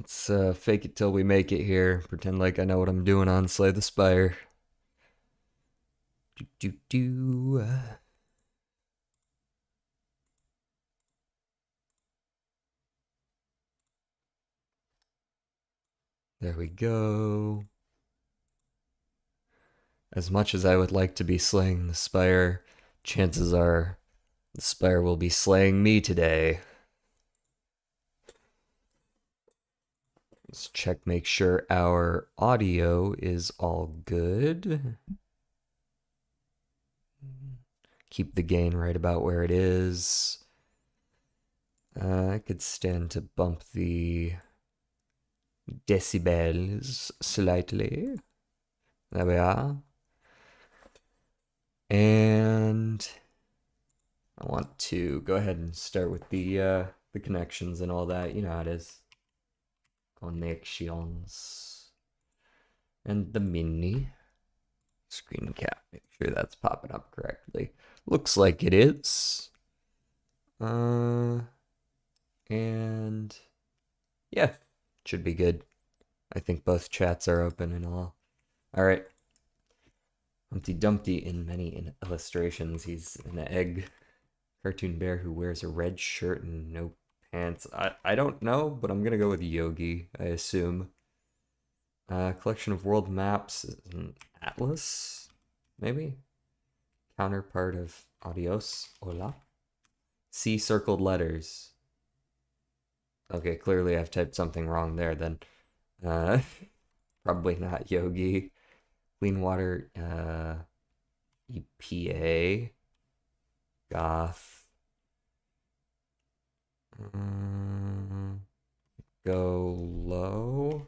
Let's fake it till we make it here. Pretend like I know what I'm doing on Slay the Spire. Do do do. There we go. As much as I would like to be slaying the Spire, chances are the Spire will be slaying me today. Let's check, make sure our audio is all good. Keep the gain right about where it is. I could stand to bump the decibels slightly. There we are. And I want to go ahead and start with the connections and all that. You know how it is. Connections. And the mini screen cap. Make sure that's popping up correctly. Looks like it is. And yeah, should be good. I think both chats are open and all. All right. Humpty Dumpty in many illustrations. He's an egg cartoon bear who wears a red shirt and no pants. I don't know, but I'm gonna go with Yogi, I assume. Collection of world maps, an atlas, maybe? Counterpart of adios, hola. C circled letters. Okay, clearly I've typed something wrong there then. Uh, probably not Yogi. Clean water, EPA. Goth. Go low.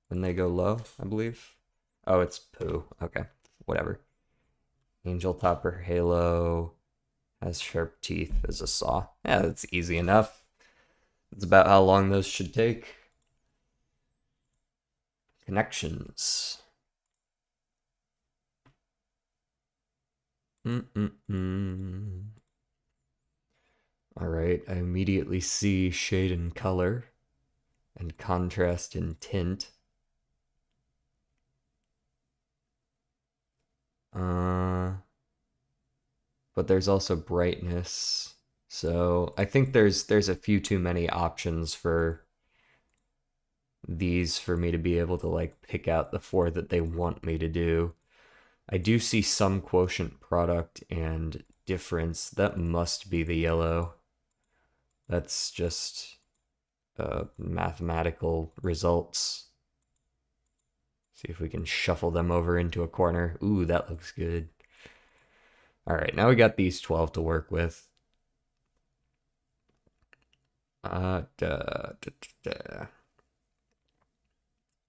When they go low, I believe. Oh, it's poo. Okay, whatever. Angel Topper Halo has sharp teeth as a saw. Yeah, that's easy enough. It's about how long those should take. Connections. All right, I immediately see shade in color and contrast in tint. But there's also brightness. So I think there's a few too many options for these for me to be able to like pick out the four that they want me to do. I do see some quotient product and difference. That must be the yellow. That's just mathematical results. See if we can shuffle them over into a corner. Ooh, that looks good. All right, now we got these 12 to work with.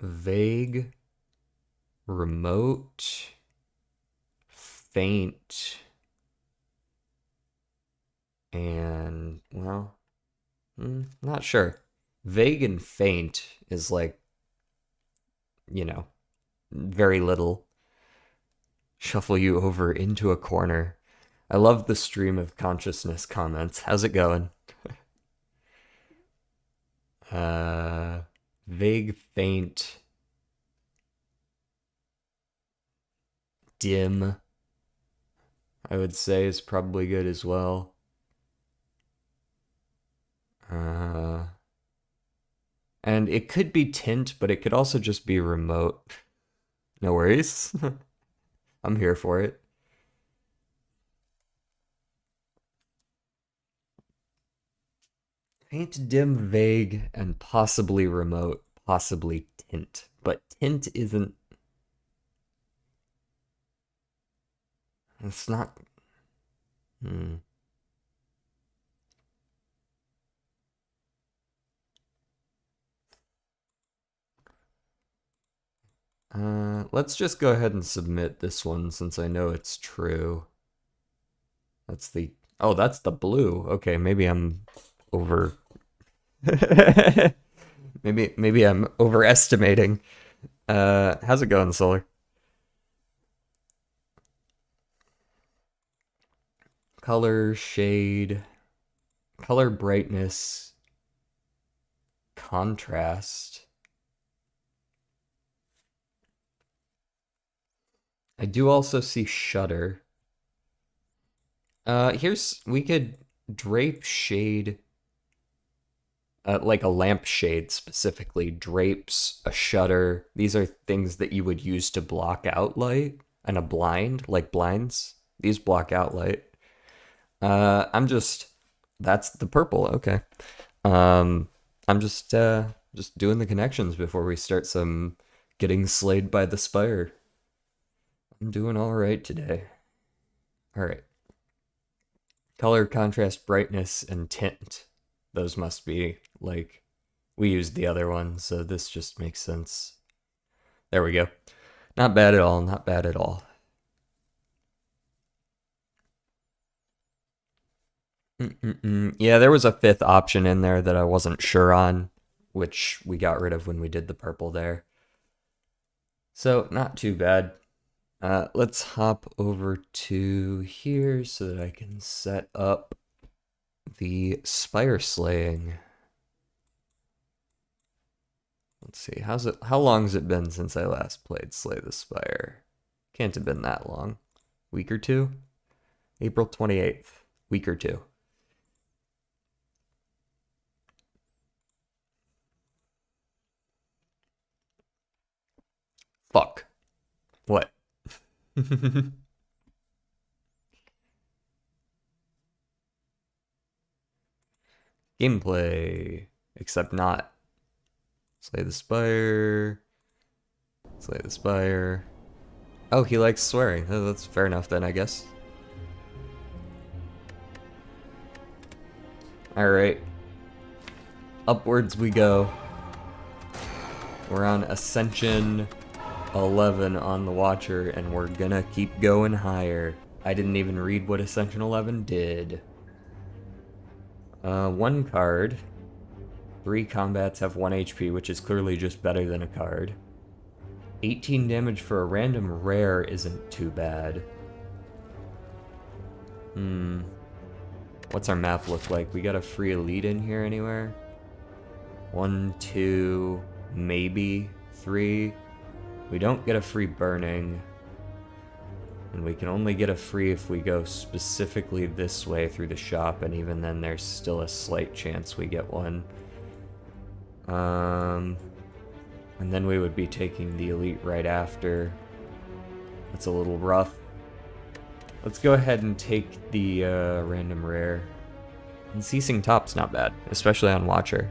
Vague, remote, faint, and, well, not sure. Vague and faint is like, you know, very little. Shuffle you over into a corner. I love the stream of consciousness comments. How's it going? Uh, vague, faint, dim, I would say is probably good as well. Uh, and it could be tint, but it could also just be remote. No worries. I'm here for it. Faint, dim, vague, and possibly remote, possibly tint. But tint isn't. It's not. Hmm. Let's just go ahead and submit this one since I know it's true. That's the. Oh, that's the blue. Okay, maybe I'm over. maybe I'm overestimating. How's it going, Solar? Color, shade, color brightness, contrast. I do also see shutter. We could drape shade, like a lampshade specifically, drapes, a shutter. These are things that you would use to block out light, and a blind, like blinds. These block out light. That's the purple, okay. I'm just doing the connections before we start some getting slayed by the Spire. I'm doing all right today. All right. Color, contrast, brightness, and tint. Those must be, like, we used the other one, so this just makes sense. There we go. Not bad at all, not bad at all. Yeah, there was a fifth option in there that I wasn't sure on, which we got rid of when we did the purple there. So, not too bad. Let's hop over to here so that I can set up the Spire slaying. Let's see, how long has it been since I last played Slay the Spire? Can't have been that long. Week or two? April 28th. Week or two. Fuck. What? Gameplay. Except not. Slay the Spire. Slay the Spire. Oh, he likes swearing. Oh, that's fair enough then, I guess. Alright. Upwards we go. We're on Ascension 11 on the Watcher, and we're gonna keep going higher. I didn't even read what Ascension 11 did. One card. 3 combats have 1 HP, which is clearly just better than a card. 18 damage for a random rare isn't too bad. What's our map look like? We got a free elite in here anywhere? 1, 2, maybe 3. We don't get a free burning. And we can only get a free if we go specifically this way through the shop, and even then there's still a slight chance we get one. And then we would be taking the elite right after. That's a little rough. Let's go ahead and take the random rare. And Ceasing Top's not bad, especially on Watcher.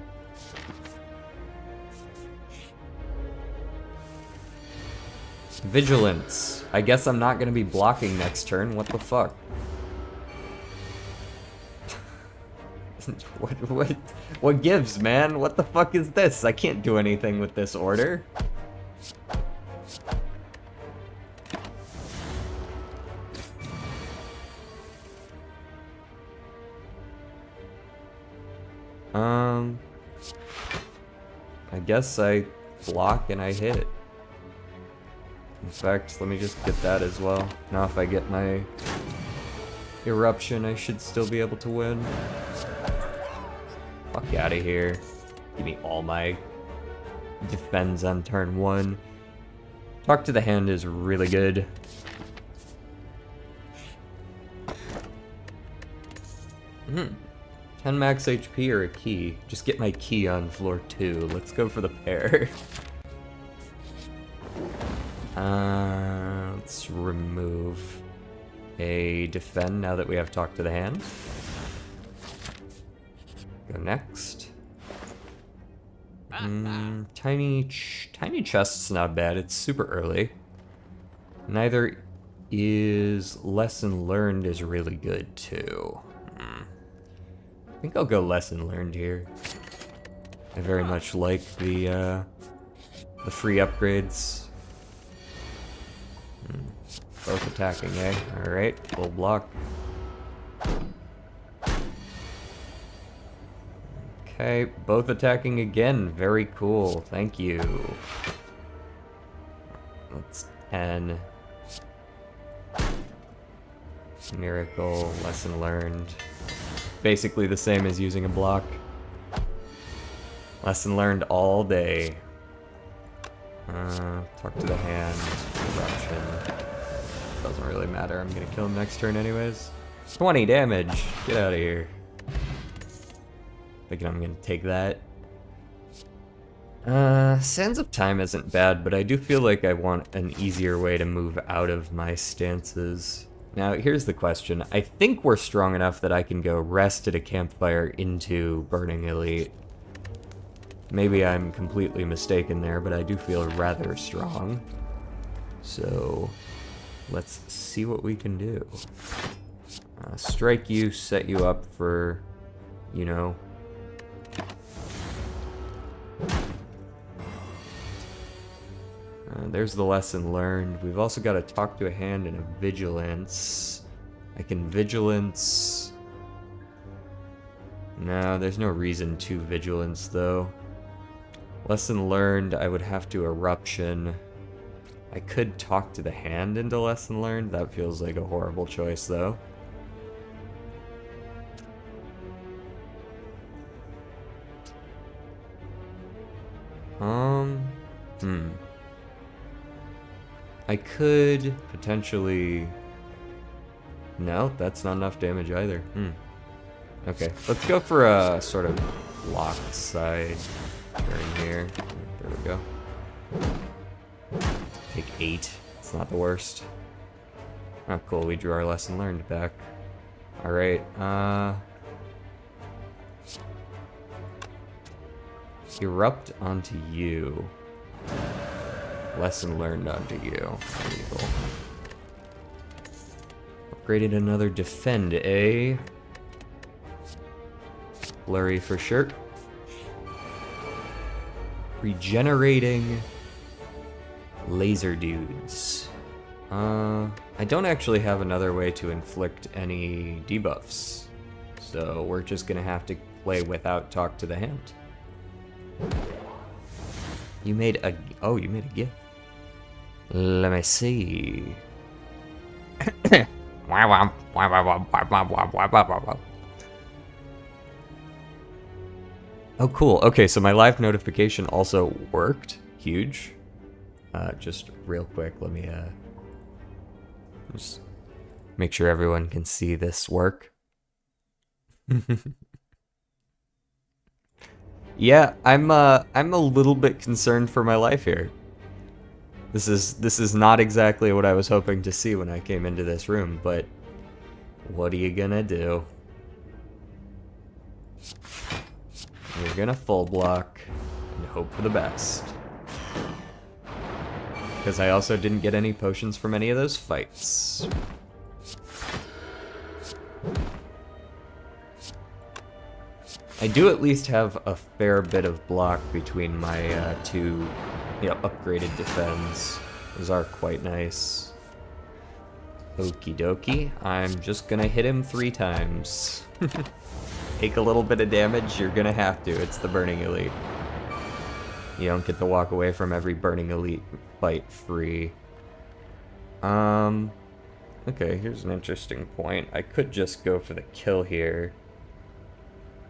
Vigilance. I guess I'm not gonna be blocking next turn. What the fuck? What gives, man? What the fuck is this? I can't do anything with this order. I guess I block and I hit. In fact, let me just get that as well. Now if I get my Eruption, I should still be able to win. Fuck out of here. Give me all my defends on turn 1. Talk to the Hand is really good. Hmm. 10 max HP or a key? Just get my key on floor 2. Let's go for the pair. Let's remove a defend now that we have Talk to the Hand. Go next. Tiny chest's not bad. It's super early. Neither is Lesson Learned is really good too. I think I'll go Lesson Learned here. I very much like the free upgrades. Both attacking, eh? Alright, full block. Okay, both attacking again. Very cool. Thank you. That's 10. Miracle, Lesson Learned. Basically the same as using a block. Lesson learned all day. Talk to the hand. Eruption. Doesn't really matter. I'm gonna kill him next turn anyways. 20 damage. Get out of here. Thinking I'm gonna take that. Sands of Time isn't bad, but I do feel like I want an easier way to move out of my stances. Now, here's the question. I think we're strong enough that I can go rest at a campfire into Burning Elite. Maybe I'm completely mistaken there, but I do feel rather strong. So, let's see what we can do. Strike you, set you up for, you know... there's the lesson learned. We've also got to talk to a hand and a vigilance. I can vigilance... No, there's no reason to vigilance, though. Lesson learned, I would have to eruption. I could talk to the hand into lesson learned. That feels like a horrible choice, though. I could potentially... No, that's not enough damage either. Okay, let's go for a sort of locked side turn here. There we go. Take 8. It's not the worst. Oh, cool. We drew our lesson learned back. Alright, erupt onto you. Lesson learned onto you. Evil. Upgraded another defend, eh? Flurry for sure. Regenerating laser dudes. I don't actually have another way to inflict any debuffs. So we're just gonna have to play without talk to the hand. You made a... Oh, you made a gift. Let me see. Oh, cool. Okay, so my live notification also worked. Huge. Just real quick, let me just make sure everyone can see this work. Yeah, I'm a little bit concerned for my life here. This is not exactly what I was hoping to see when I came into this room, but what are you gonna do? You're gonna full block and hope for the best. Because I also didn't get any potions from any of those fights. I do at least have a fair bit of block between my two, upgraded defends. Those are quite nice. Okie dokie. I'm just gonna hit him 3 times. Take a little bit of damage, you're gonna have to. It's the Burning Elite. You don't get to walk away from every Burning Elite fight free. Okay, here's an interesting point. I could just go for the kill here.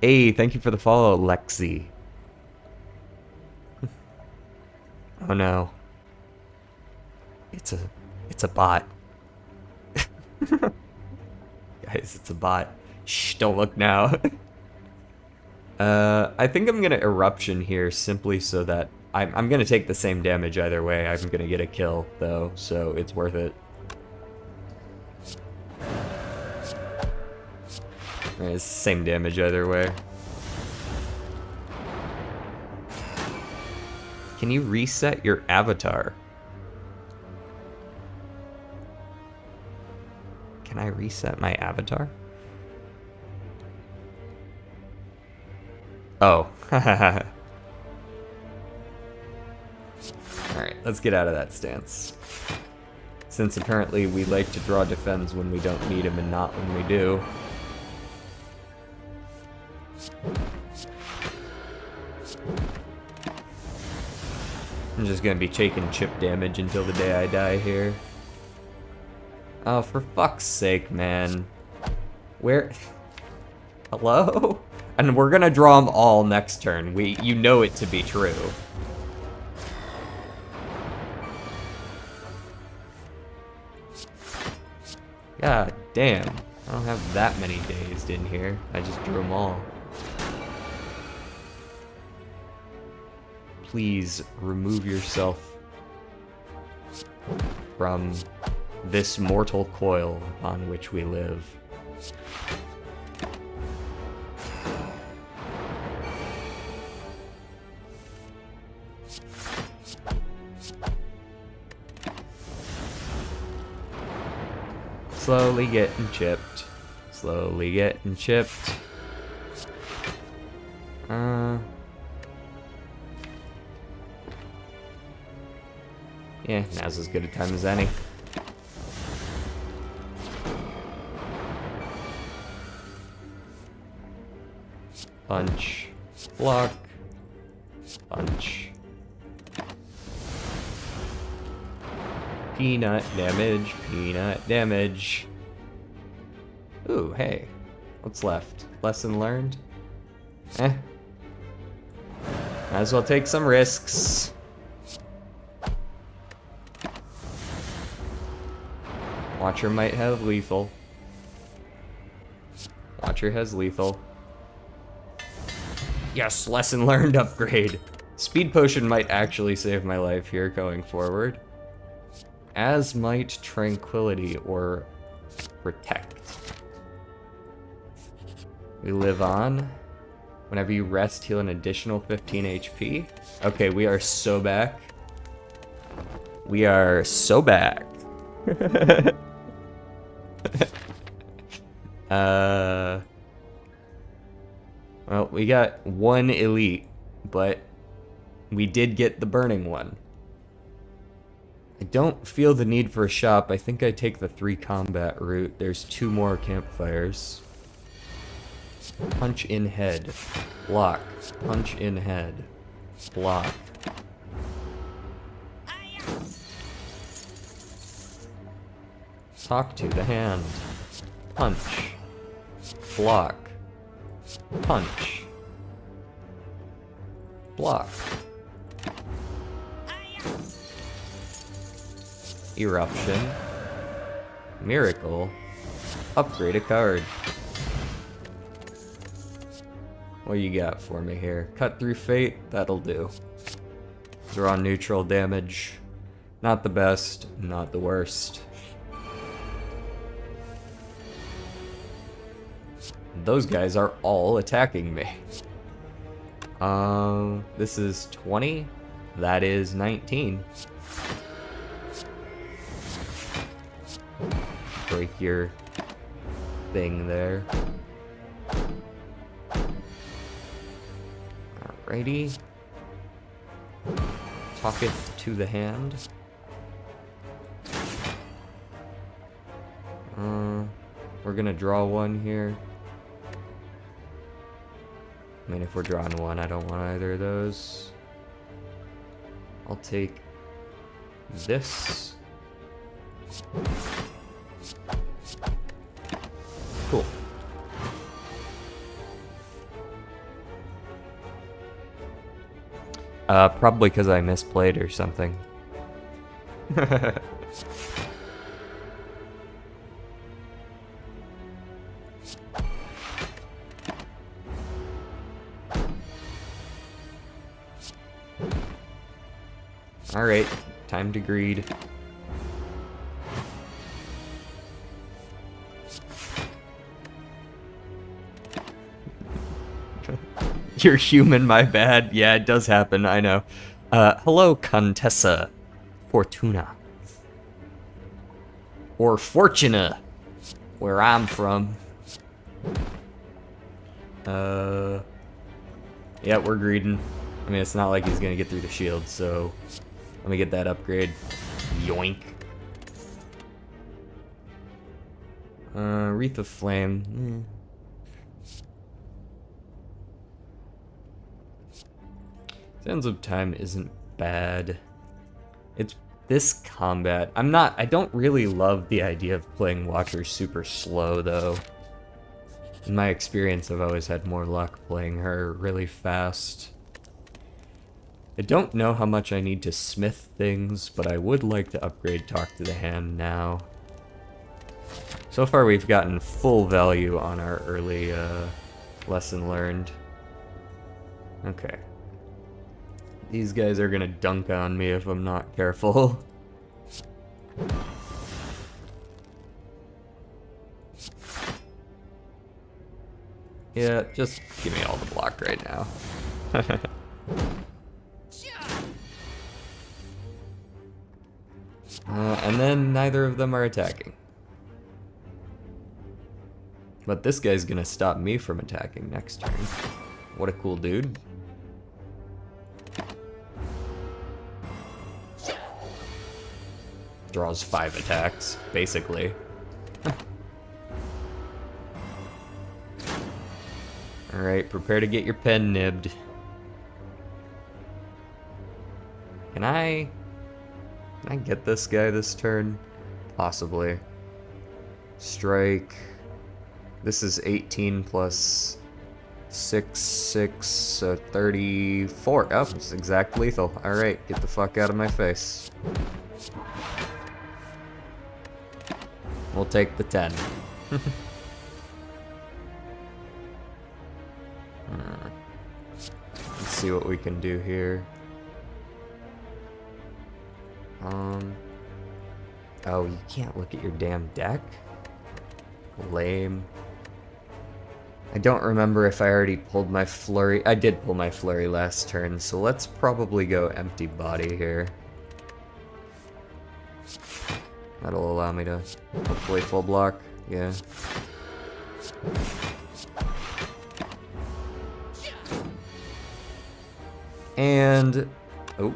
Hey, thank you for the follow, Lexi. Oh no. It's a bot. Guys, it's a bot. Shh, don't look now. I think I'm gonna eruption here simply so that I'm gonna take the same damage either way. I'm gonna get a kill though, so it's worth it. It's same damage either way. Can you reset your avatar? Can I reset my avatar? Oh. Alright, let's get out of that stance. Since apparently we like to draw defends when we don't need them and not when we do. I'm just gonna be taking chip damage until the day I die here. Oh, for fuck's sake, man. Where? Hello? And we're gonna draw them all next turn. You know it to be true. God damn. I don't have that many dazed in here. I just drew them all. Please remove yourself from this mortal coil upon which we live. Slowly getting chipped. Slowly getting chipped. Yeah, now's as good a time as any. Punch. Block. Punch. Peanut damage. Peanut damage. Ooh, hey. What's left? Lesson learned? Might as well take some risks. Watcher might have lethal. Watcher has lethal. Yes, lesson learned upgrade. Speed potion might actually save my life here going forward. As might tranquility or protect. We live on. Whenever you rest, heal an additional 15 HP. Okay, we are so back. We are so back. Well, we got one elite, but we did get the burning one. I don't feel the need for a shop. I think I take the 3 combat route. There's 2 more campfires. Punch in head. Block. Punch in head. Block. Talk to the hand. Punch. Block. Punch. Block. Eruption. Miracle. Upgrade a card. What you got for me here? Cut through fate? That'll do. Draw neutral damage. Not the best, not the worst. Those guys are all attacking me. This is 20. That is 19. Break your thing there. Alrighty. Talketh to the hand. We're gonna draw one here. I mean, if we're drawing one, I don't want either of those. I'll take this. Cool. Probably because I misplayed or something. Alright, time to greed. You're human, my bad. Yeah, it does happen, I know. Hello, Contessa Fortuna. Or Fortuna, where I'm from. Yeah, we're greeding. I mean, it's not like he's gonna get through the shield, so let me get that upgrade. Yoink. Wreath of Flame. Sands of Time isn't bad. It's this combat. I don't really love the idea of playing Watcher super slow, though. In my experience, I've always had more luck playing her really fast. I don't know how much I need to smith things, but I would like to upgrade Talk to the Hand now. So far we've gotten full value on our early lesson learned. Okay. These guys are gonna dunk on me if I'm not careful. Yeah, just give me all the block right now. And then neither of them are attacking. But this guy's gonna stop me from attacking next turn. What a cool dude. Draws 5 attacks, basically. Alright, prepare to get your pen nibbed. Can I get this guy this turn? Possibly. Strike. This is 18 plus 6, so 34. Oh, it's exact lethal. Alright, get the fuck out of my face. We'll take the 10. Let's see what we can do here. Oh, you can't look at your damn deck? Lame. I don't remember if I already pulled my flurry. I did pull my flurry last turn, so let's probably go empty body here. That'll allow me to hopefully full block. Yeah. And oh,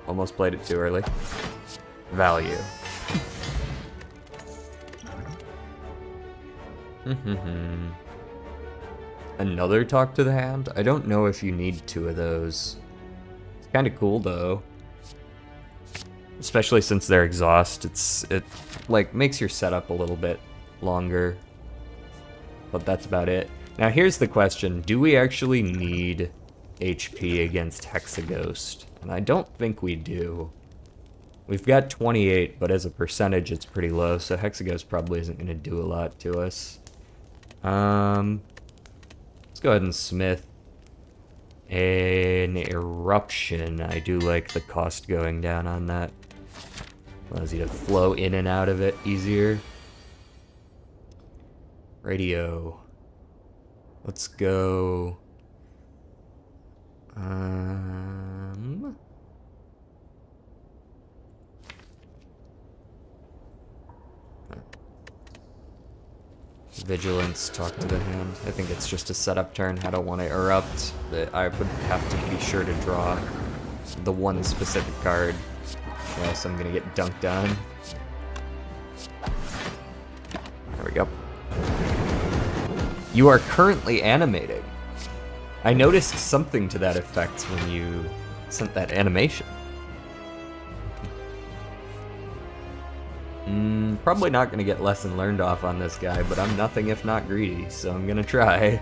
almost played it too early. Value. Another Talk to the Hand? I don't know if you need 2 of those. It's kind of cool though. Especially since they're exhaust, it like makes your setup a little bit longer. But that's about it. Now here's the question, do we actually need HP against Hexaghost? And I don't think we do. We've got 28, but as a percentage it's pretty low, so Hexaghost probably isn't going to do a lot to us. Let's go ahead and smith an eruption. I do like the cost going down on that. Allows you to flow in and out of it easier. Radio. Let's go. Vigilance, Talk to the Hand. I think it's just a setup turn. I don't want to erupt. I would have to be sure to draw the one specific card, or else I'm gonna get dunked on. There we go. You are currently animating. I noticed something to that effect when you sent that animation. Probably not gonna get lesson learned off on this guy, but I'm nothing if not greedy, so I'm gonna try.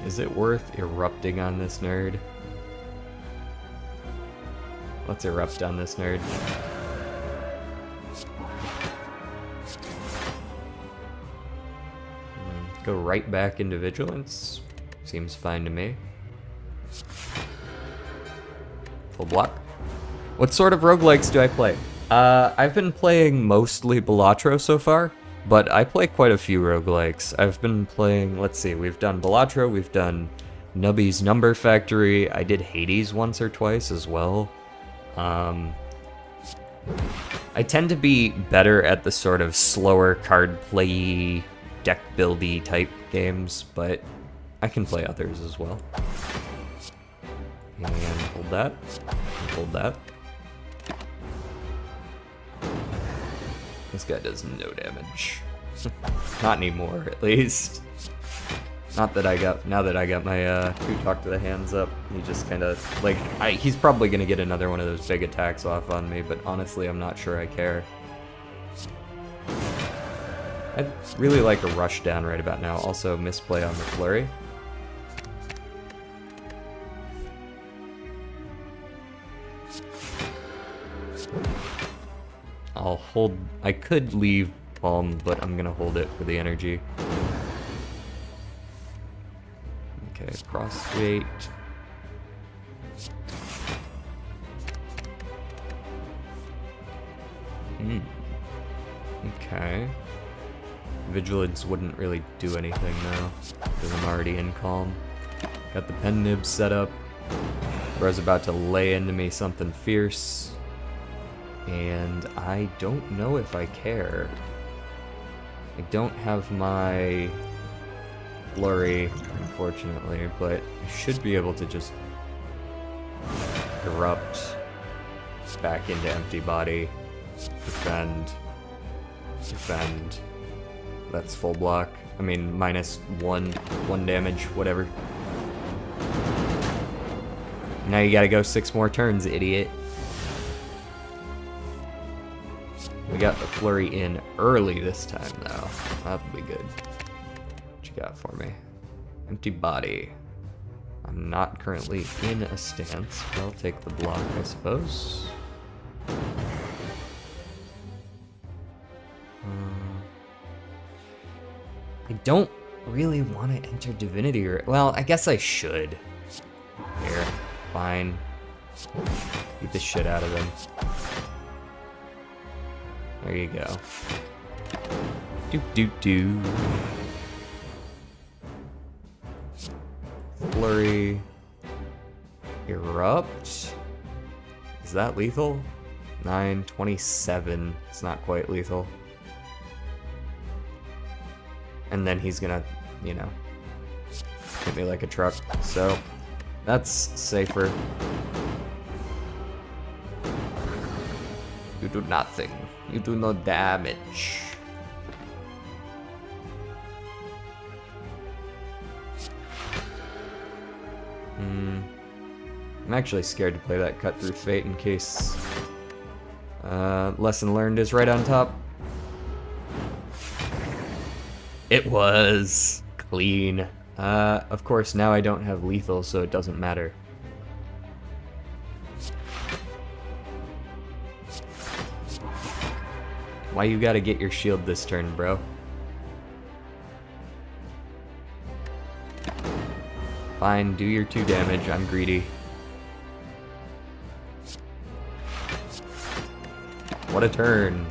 Is it worth erupting on this nerd? Let's erupt on this nerd. Go right back into Vigilance. Seems fine to me. Full block. What sort of roguelikes do I play? I've been playing mostly Balatro so far, but I play quite a few roguelikes. I've been playing, let's see, we've done Balatro, we've done Nubby's Number Factory, I did Hades once or twice as well. I tend to be better at the sort of slower card play, deck buildy type games, but I can play others as well. And hold that, and hold that. This guy does no damage. Not anymore, at least. Not that I got, now that I got my 2 Talk to the Hands up, he just kind of, like, he's probably going to get another one of those big attacks off on me, but honestly, I'm not sure I care. I'd really like a rush down right about now. Also, misplay on the flurry. I'll hold... I could leave Palm, but I'm gonna hold it for the energy. Okay, prostrate. Okay. Vigilance wouldn't really do anything now, because I'm already in calm. Got the pen nib set up. Bro's about to lay into me something fierce. And I don't know if I care. I don't have my flurry, unfortunately, but I should be able to just erupt back into empty body. Defend. Defend. That's full block. I mean, minus one damage, whatever. Now you gotta go 6 more turns, idiot. We got the flurry in early this time, though. That'll be good. What you got for me? Empty body. I'm not currently in a stance, but I'll take the block, I suppose. I don't really want to enter Divinity, or... Well, I guess I should. Here. Fine. Beat the shit out of him. There you go. Do. Flurry. Erupt. Is that lethal? 9/27. It's not quite lethal. And then he's gonna, you know, hit me like a truck. So, that's safer. You do nothing. You do no damage. I'm actually scared to play that cut through fate in case lesson learned is right on top. It was clean. Of course, now I don't have lethal, so it doesn't matter. Why you gotta get your shield this turn, bro? Fine, do your 2 damage. I'm greedy. What a turn.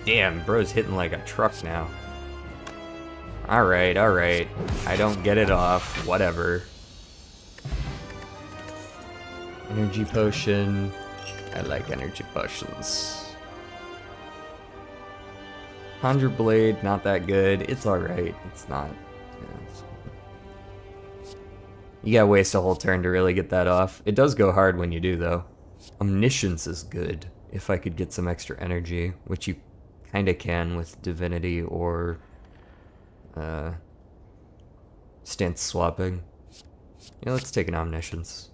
Damn, bro's hitting like a truck now. Alright. I don't get it off. Whatever. Energy potion. I like energy potions. Conjure Blade, not that good. It's alright. It's not. You gotta waste a whole turn to really get that off. It does go hard when you do, though. Omniscience is good, if I could get some extra energy, which you kinda can with Divinity or stance swapping. Yeah, let's take an Omniscience.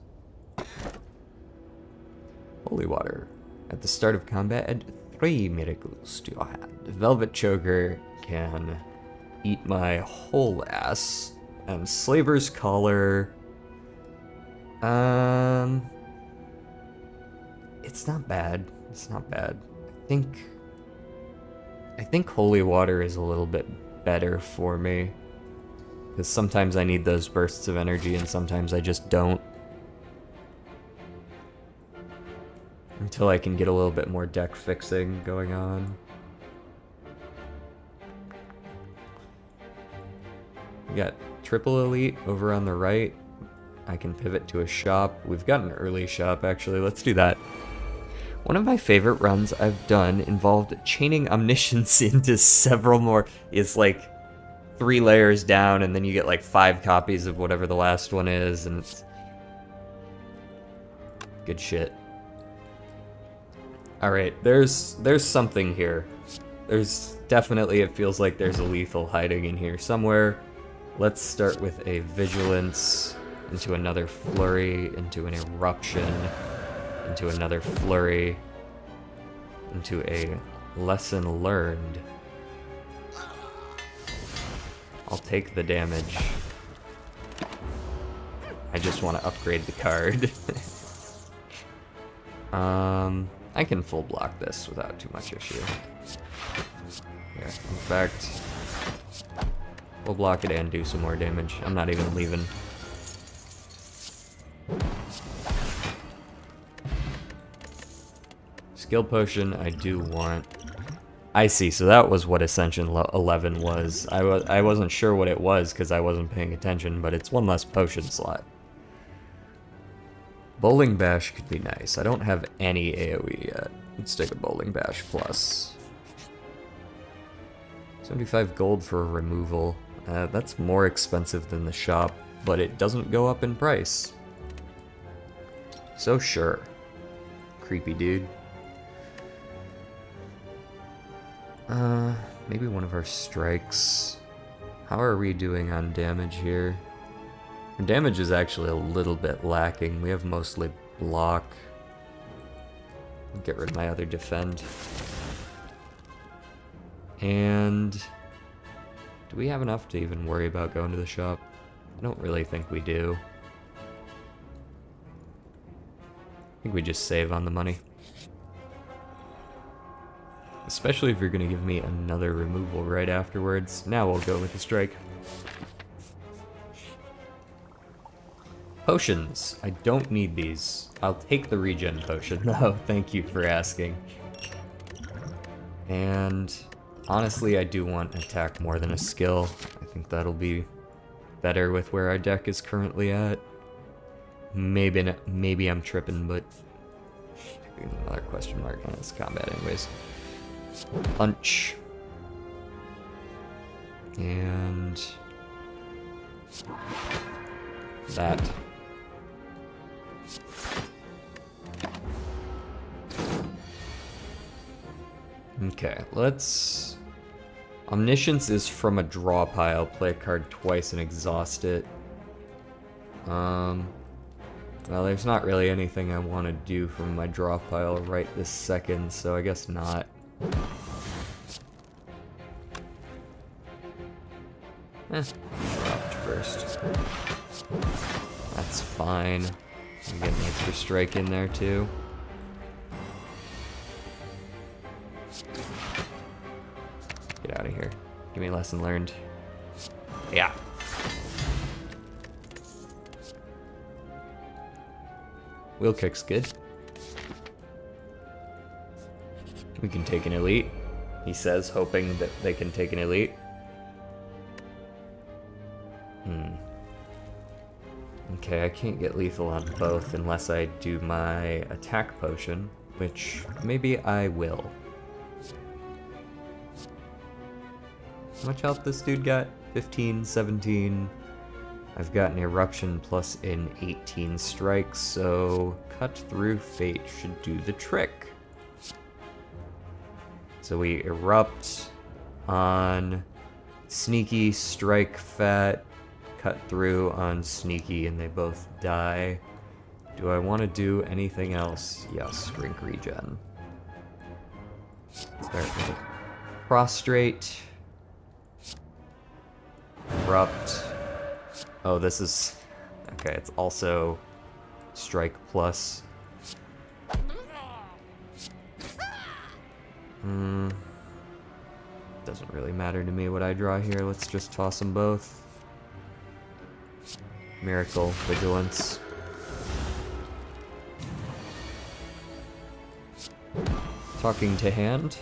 Holy Water. At the start of combat, add 3 miracles to your hand. Velvet Choker can eat my whole ass. And Slaver's Collar... It's not bad. It's not bad. I think Holy Water is a little bit better for me. Because sometimes I need those bursts of energy and sometimes I just don't. Until I can get a little bit more deck fixing going on. We got Triple Elite over on the right. I can pivot to a shop. We've got an early shop, actually. Let's do that. One of my favorite runs I've done involved chaining Omniscience into several more. It's like 3 layers down, and then you get like 5 copies of whatever the last one is, and it's good shit. Alright, there's something here. There's definitely, it feels like there's a lethal hiding in here somewhere. Let's start with a Vigilance, into another Flurry, into an Eruption, into another Flurry, into a Lesson learned. I'll take the damage. I just want to upgrade the card. I can full block this without too much issue. Yeah, in fact, we'll block it and do some more damage. I'm not even leaving. Skill potion, I do want. I see, so that was what Ascension 11 was. I wasn't sure what it was because I wasn't paying attention, but it's one less potion slot. Bowling Bash could be nice. I don't have any AoE yet. Let's take a Bowling Bash plus. 75 gold for removal. That's more expensive than the shop, but it doesn't go up in price. So sure. Creepy dude. Maybe one of our strikes. How are we doing on damage here? Our damage is actually a little bit lacking. We have mostly block. Get rid of my other defend. And do we have enough to even worry about going to the shop? I don't really think we do. I think we just save on the money. Especially if you're going to give me another removal right afterwards. Now we'll go with the strike. Potions. I don't need these. I'll take the regen potion, though. Thank you for asking. And honestly, I do want attack more than a skill. I think that'll be better with where our deck is currently at. Maybe I'm tripping, but another question mark on this combat anyways. Punch. And that. Okay, let's... Omniscience is from a draw pile. Play a card twice and exhaust it. Well, there's not really anything I want to do from my draw pile right this second, so I guess not. Dropped first. That's fine. I'm getting an extra strike in there too. Get out of here. Give me a lesson learned. Yeah. Wheel kick's good. We can take an elite, he says, hoping that they can take an elite. Okay, I can't get lethal on both unless I do my attack potion, which maybe I will. How much health this dude got? 15, 17. I've got an eruption plus an 18 strikes, so cut through fate should do the trick. So we erupt on sneaky, strike fat, cut through on sneaky, and they both die. Do I want to do anything else? Yes, drink regen. Start with a prostrate. Erupt. Oh, this is... Okay, it's also strike plus. Doesn't really matter to me what I draw here. Let's just toss them both. Miracle, Vigilance. Talking to hand.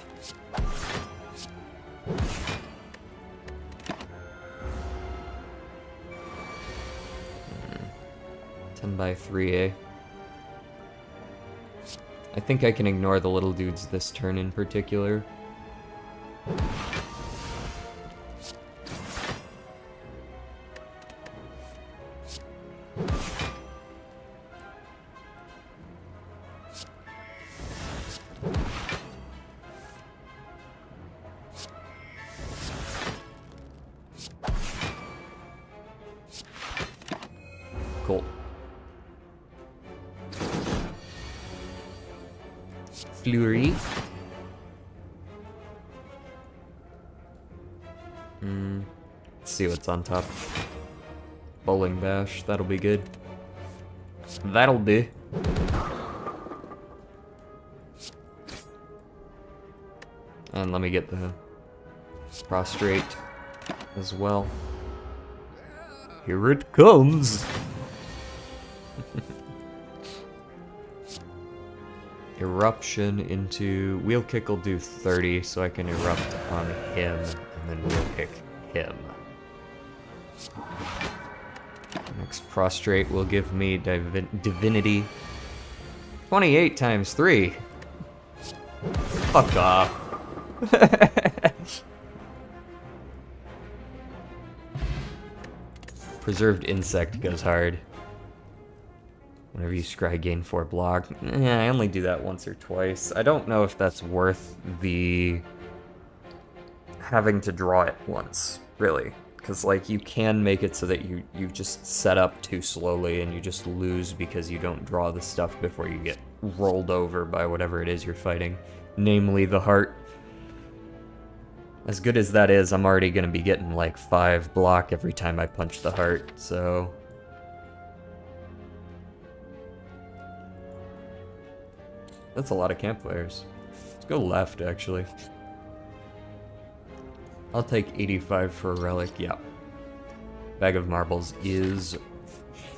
10 by 3, eh? I think I can ignore the little dudes this turn in particular. Cool. Flurry. Let's see what's on top. Bowling bash, that'll be good. That'll do. And let me get the prostrate as well. Here it comes! Eruption into... Wheel kick will do 30, so I can erupt on him, and then wheel kick him. Next prostrate will give me divinity. 28 times 3. Fuck off. Preserved insect goes hard. Whenever you scry, gain 4 block. I only do that once or twice. I don't know if that's worth the having to draw it once, really. Because, like, you can make it so that you just set up too slowly and you just lose because you don't draw the stuff before you get rolled over by whatever it is you're fighting. Namely, the heart. As good as that is, I'm already going to be getting, like, 5 block every time I punch the heart, so... That's a lot of campfires. Let's go left, actually. I'll take 85 for a relic, yeah. Bag of Marbles is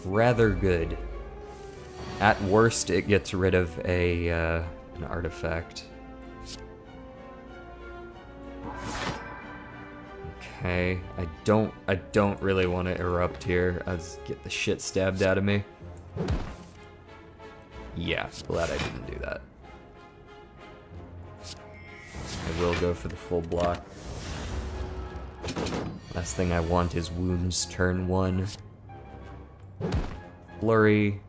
rather good. At worst, it gets rid of an artifact. Okay, I don't really want to erupt here. I'll get the shit stabbed out of me. Yeah, glad I didn't do that. I will go for the full block. Last thing I want is wounds turn 1. Flurry.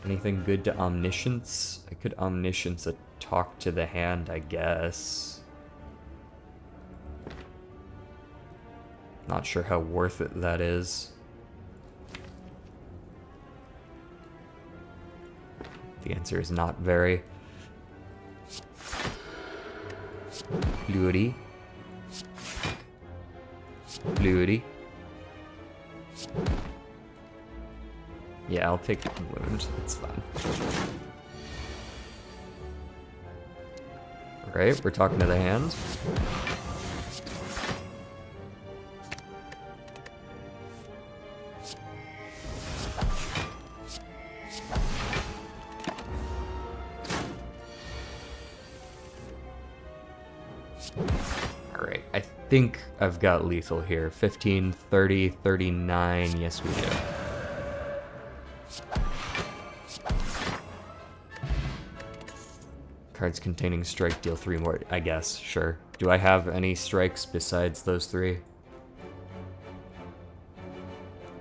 Anything good to omniscience? I could omniscience a talk to the hand, I guess. Not sure how worth it that is. The answer is not very. Fluidity. Fluidity. Yeah, I'll take the wound. It's fine. Alright, we're talking to the hand. Alright, I think I've got lethal here. 15, 30, 39. Yes, we do. Cards containing strike deal 3 more. I guess, sure. Do I have any strikes besides those 3?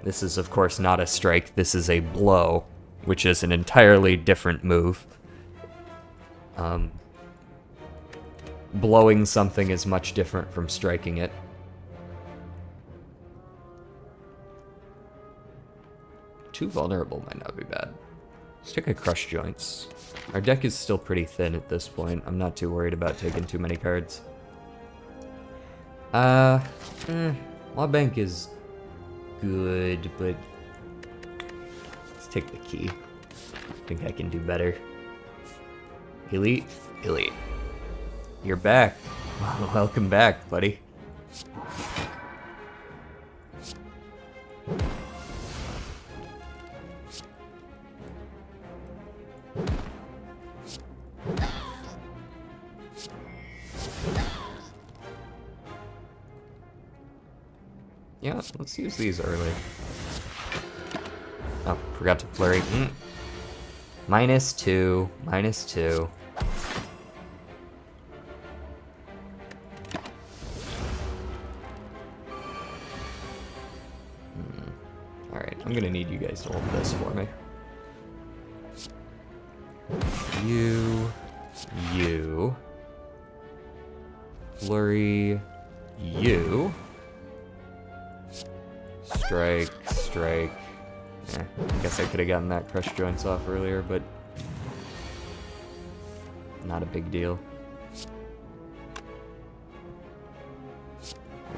This is, of course, not a strike. This is a blow, which is an entirely different move. Blowing something is much different from striking it. Too vulnerable might not be bad. Let's take a Crush Joints. Our deck is still pretty thin at this point. I'm not too worried about taking too many cards. Law Bank is good, but let's take the key. I think I can do better. Elite? Elite. You're back. Welcome back, buddy. Yeah, let's use these early. Oh, forgot to flurry. -2, -2. Alright, I'm gonna need you guys to hold this for me. You. Flurry, you. Strike. I guess I could have gotten that Crush Joints off earlier, but not a big deal.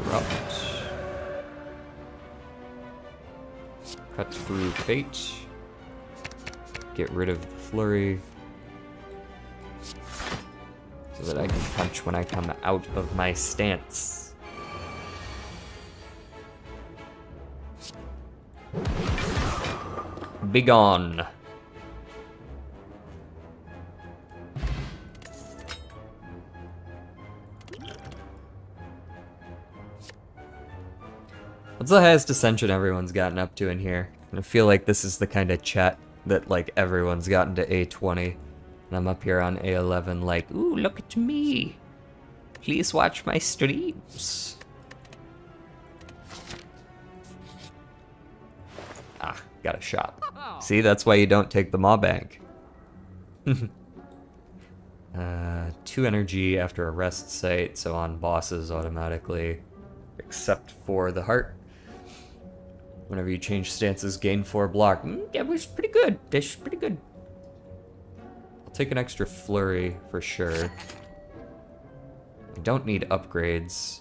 Erupt. Cut through fate. Get rid of the flurry. So that I can punch when I come out of my stance. Begone. What's the highest ascension everyone's gotten up to in here? I feel like this is the kind of chat that like everyone's gotten to A20. And I'm up here on A11 like, ooh, look at me. Please watch my streams. Ah, got a shot. See, that's why you don't take the maw bag. 2 energy after a rest site, so on bosses automatically. Except for the heart. Whenever you change stances, gain 4 block. That was pretty good. That's pretty good. I'll take an extra flurry for sure. I don't need upgrades.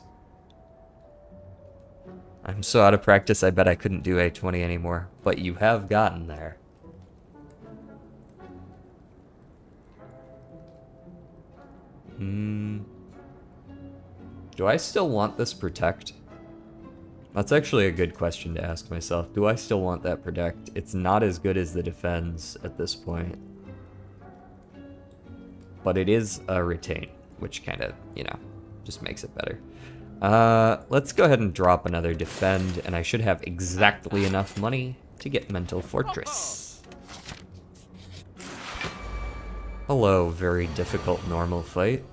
I'm so out of practice, I bet I couldn't do A20 anymore. But you have gotten there. Do I still want this protect? That's actually a good question to ask myself. Do I still want that protect? It's not as good as the defends at this point. But it is a retain, which kind of, you know, just makes it better. Let's go ahead and drop another defend, and I should have exactly enough money to get Mental Fortress. Hello, very difficult normal fight.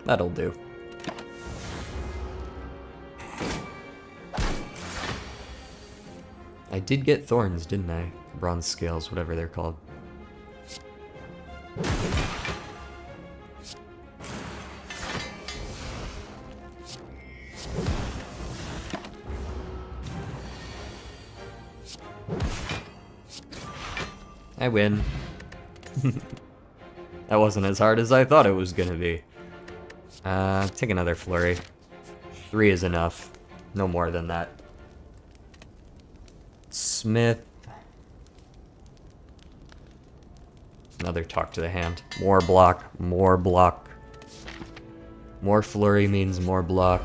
That'll do. I did get thorns, didn't I? Bronze scales, whatever they're called. I win. That wasn't as hard as I thought it was gonna be. Take another flurry. 3 is enough. No more than that. Smith. Another talk to the hand. More block, more block. More flurry means more block.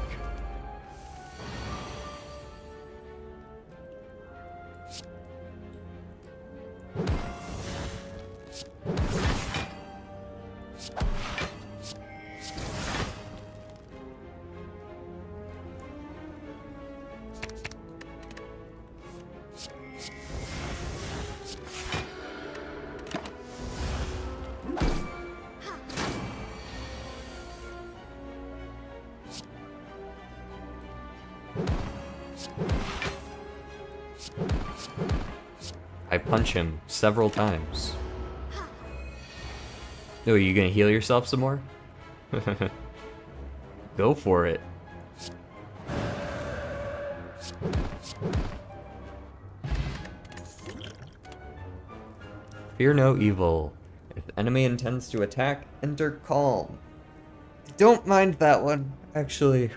I punch him several times. Oh, are you gonna heal yourself some more? Go for it. Fear no evil. If enemy intends to attack, enter calm. Don't mind that one, actually.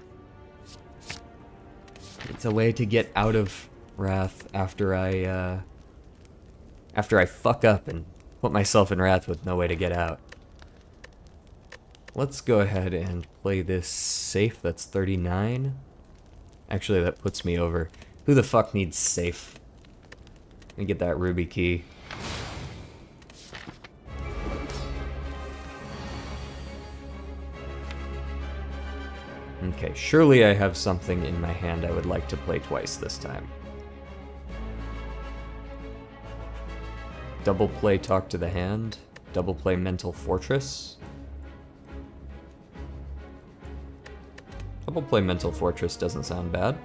It's a way to get out of wrath after I fuck up and put myself in wrath with no way to get out. Let's go ahead and play this safe. That's 39. Actually, that puts me over. Who the fuck needs safe? Let me get that ruby key. Okay, surely I have something in my hand I would like to play twice this time. Double play Talk to the Hand. Double play Mental Fortress. Double play Mental Fortress doesn't sound bad.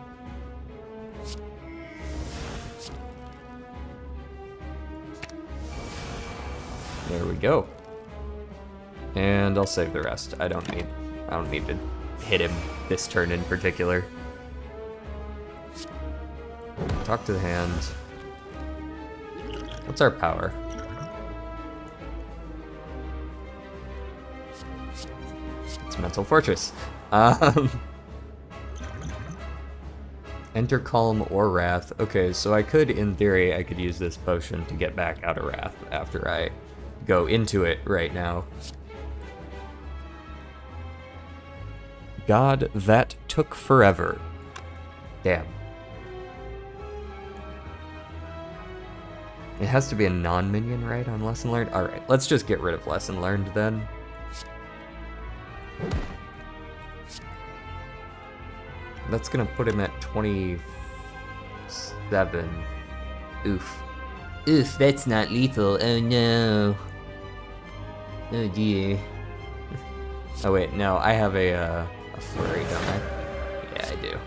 There we go. And I'll save the rest. I don't need I don't need to hit him this turn in particular. Talk to the hand. What's our power? It's Mental Fortress. Enter Calm or Wrath. Okay, so I could, in theory, I could use this potion to get back out of Wrath after I go into it right now. God, that took forever. Damn. It has to be a non-minion, right, on Lesson Learned? Alright, let's just get rid of Lesson Learned then. That's gonna put him at 27. Oof. Oof, that's not lethal. Oh no. Oh dear. Oh wait, no, I have a flurry, don't I? Yeah, I do.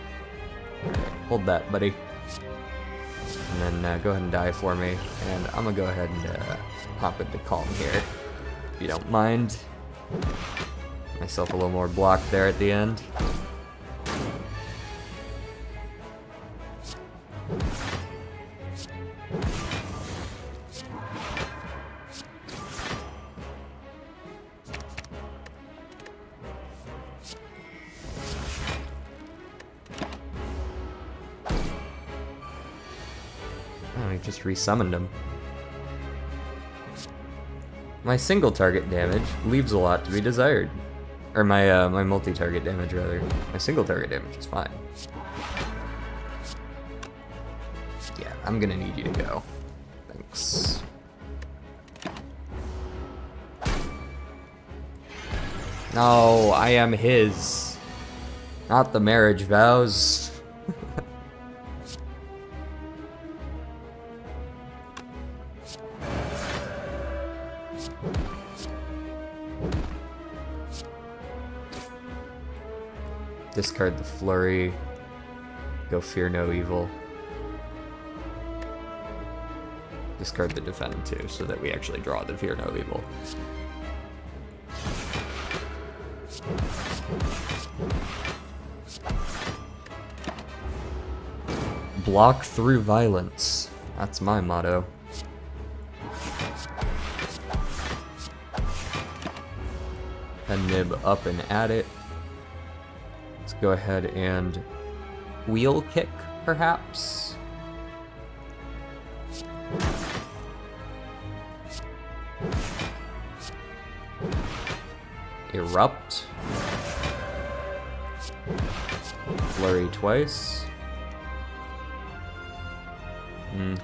Alright, hold that, buddy. And then go ahead and die for me. And I'm gonna go ahead and hop into Calm here, if you don't mind. Myself a little more block there at the end. Oh, I just resummoned him. My single target damage leaves a lot to be desired. Or my my multi-target damage, rather. My single target damage is fine. Yeah, I'm gonna need you to go. Thanks. No, I am his. Not the marriage vows. Discard the flurry. Go fear no evil. Discard the defend too, so that we actually draw the fear no evil. Block through violence. That's my motto. Head nib up and at it. Let's go ahead and wheel kick, perhaps. Erupt. Flurry twice.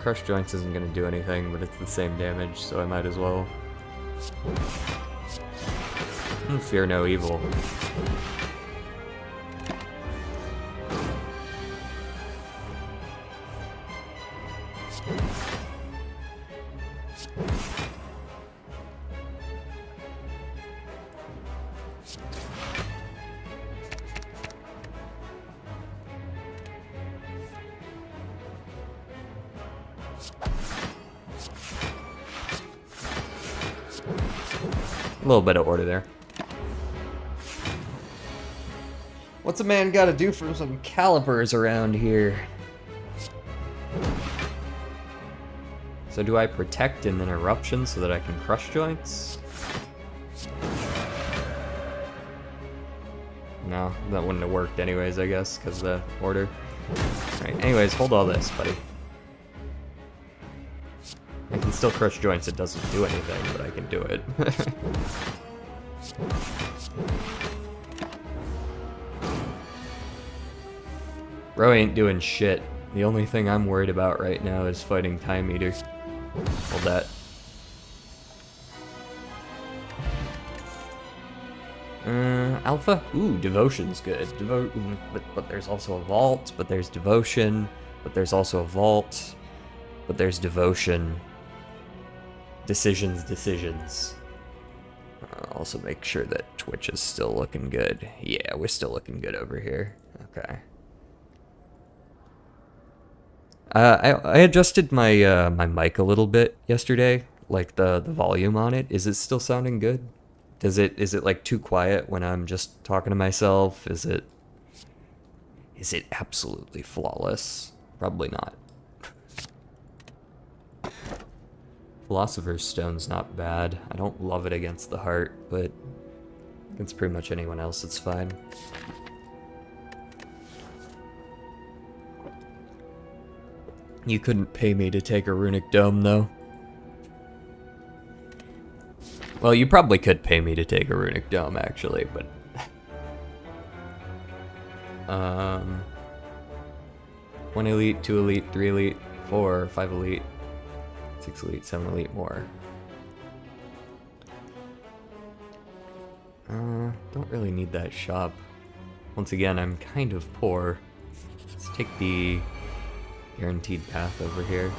Crush Joints isn't going to do anything, but it's the same damage, so I might as well. Fear no evil. A little bit of order there. What's a man gotta do for some calipers around here? So do I protect in an eruption so that I can crush joints? No, that wouldn't have worked anyways, I guess, because of the order. Alright, anyways, hold all this, buddy. I can still crush joints, it doesn't do anything, but I can do it. Bro ain't doing shit. The only thing I'm worried about right now is fighting Time Eater. Hold that. Alpha? Ooh, Devotion's good. But there's also a Vault, but there's Devotion, but there's also a Vault, but there's Devotion. Decisions. Also make sure that Twitch is still looking good. Yeah, we're still looking good over here. Okay. I adjusted my my mic a little bit yesterday, like the volume on it. Is it still sounding good? is it like too quiet when I'm just talking to myself? Is it absolutely flawless? Probably not. Philosopher's Stone's not bad. I don't love it against the heart, but against pretty much anyone else, it's fine. You couldn't pay me to take a runic dome, though. Well, you probably could pay me to take a runic dome, actually, but... 1 elite, 2 elite, 3 elite, 4, 5 elite, 6 elite, 7 elite more. Don't really need that shop. Once again, I'm kind of poor. Let's take the guaranteed path over here.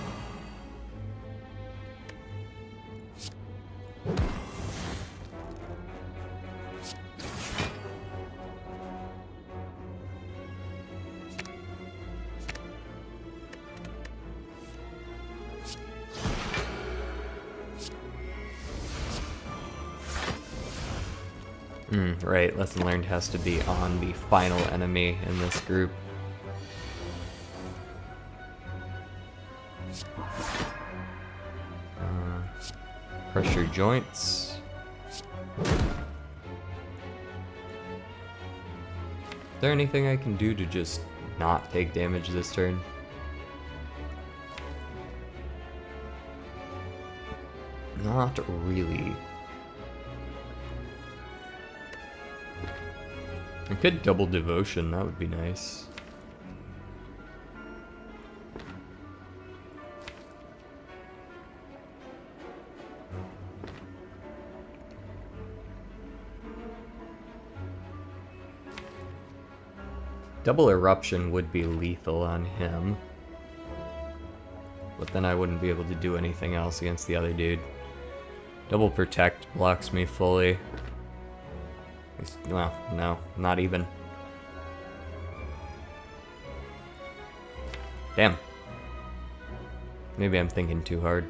Right, lesson learned has to be on the final enemy in this group. Crush your joints. Is there anything I can do to just not take damage this turn? Not really. I could double devotion, that would be nice. Double eruption would be lethal on him. But then I wouldn't be able to do anything else against the other dude. Double protect blocks me fully. Well, no, not even. Damn. Maybe I'm thinking too hard.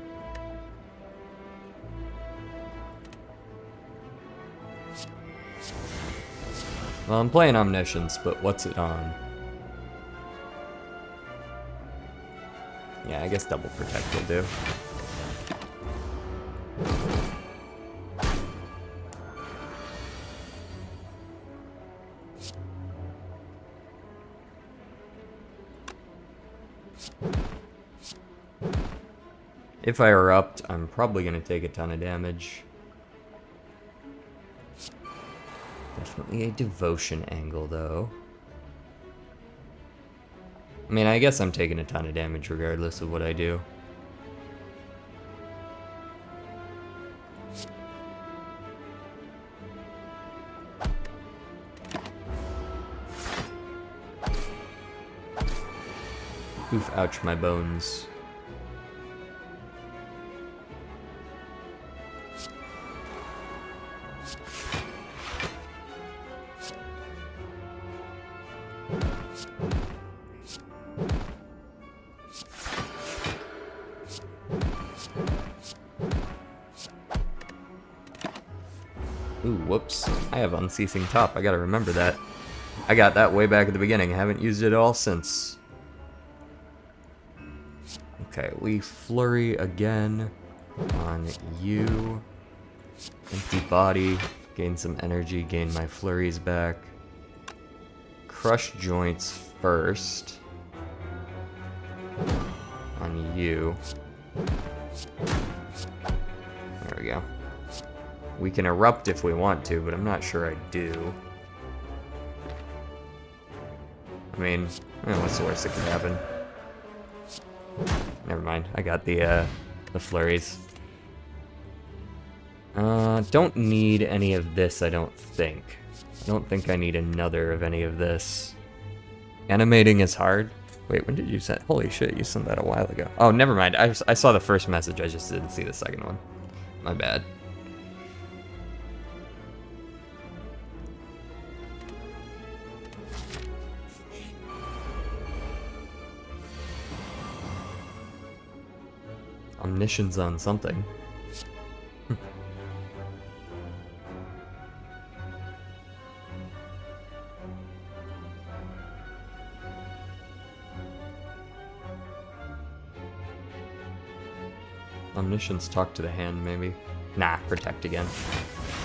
Well, I'm playing Omniscience, but what's it on? Yeah, I guess double protect will do. If I erupt, I'm probably going to take a ton of damage. Definitely a devotion angle, though. I mean, I guess I'm taking a ton of damage regardless of what I do. Oof, ouch, my bones. Ooh, whoops. I have Unceasing Top. I gotta remember that. I got that way back at the beginning. I haven't used it at all since. Okay, we flurry again on you. Empty body. Gain some energy. Gain my flurries back. Crush joints first. On you. There we go. We can erupt if we want to, but I'm not sure I do. I mean, what's the worst that could happen? Never mind. I got the flurries. Don't need any of this, I don't think. I don't think I need another of any of this. Animating is hard. Wait, when did you send? Holy shit, you sent that a while ago. Oh, never mind. I saw the first message, I just didn't see the second one. My bad. Omniscience on something. Omniscience talk to the hand, maybe. Nah, protect again.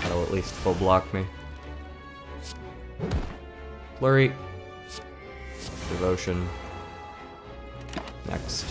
That'll at least full block me. Flurry. Devotion. Next.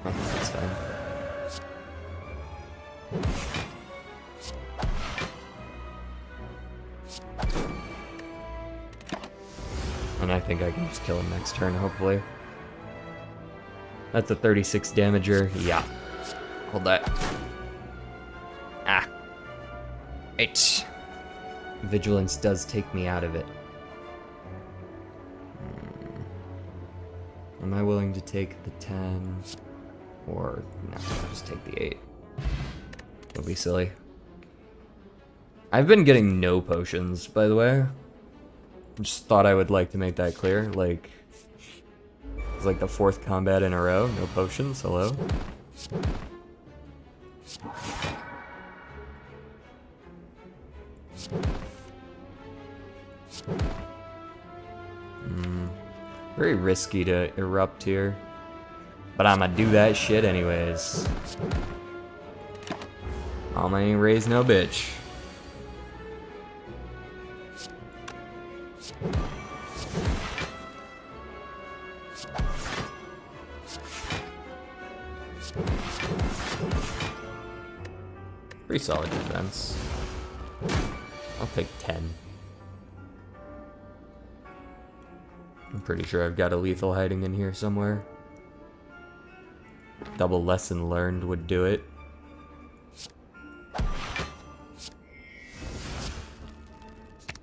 I think that's fine. And I think I can just kill him next turn, hopefully. That's a 36 damager. Yeah. Hold that. Ah. 8. Vigilance does take me out of it. Am I willing to take the 10? Or, no, I'll just take the 8. It'll be silly. I've been getting no potions, by the way. Just thought I would like to make that clear. Like, it's like the 4th combat in a row. No potions, hello? Very risky to erupt here. But I'ma do that shit anyways. Mama ain't raised no bitch. Pretty solid defense. I'll take 10. I'm pretty sure I've got a lethal hiding in here somewhere. Double lesson learned would do it.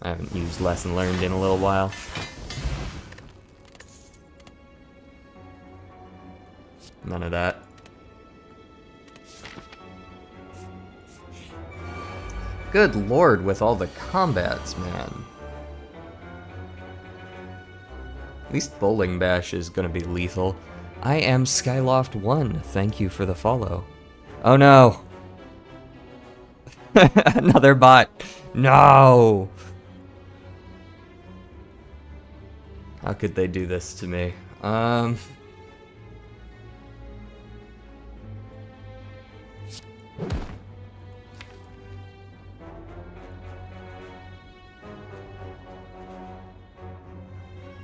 I haven't used lesson learned in a little while. None of that. Good lord, with all the combats, man. At least Bowling Bash is gonna be lethal. I am Skyloft1. Thank you for the follow. Oh no! Another bot. No! How could they do this to me?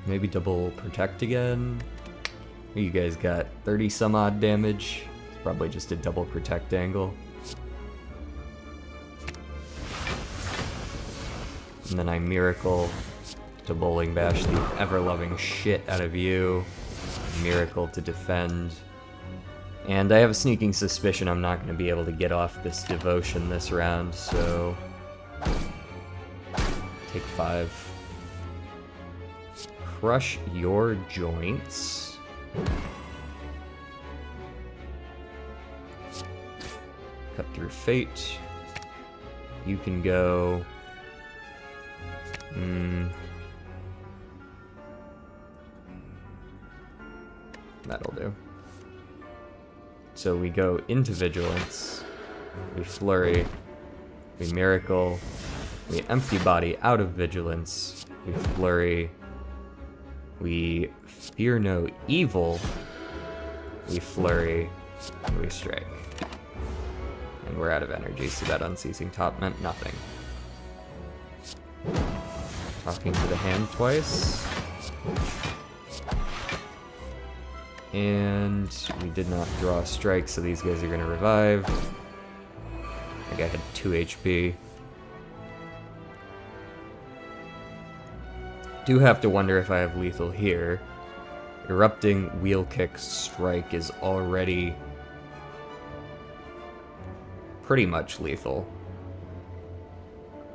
Maybe double protect again. You guys got 30 some odd damage. It's probably just a double protect angle. And then I miracle to Bowling Bash the ever-loving shit out of you. Miracle to defend. And I have a sneaking suspicion I'm not going to be able to get off this devotion this round, so... Take 5. Crush your joints. Cut through fate. You can go... That'll do. So we go into Vigilance. We Flurry. We Miracle. We Empty Body out of Vigilance. We Flurry. We Fear No Evil. We Flurry. And we Strike. And we're out of energy, so that Unceasing Top meant nothing. Talking to the hand twice. And we did not draw a strike, so these guys are going to revive. I think I had 2 HP. Do have to wonder if I have lethal here. Erupting Wheel Kick Strike is already pretty much lethal.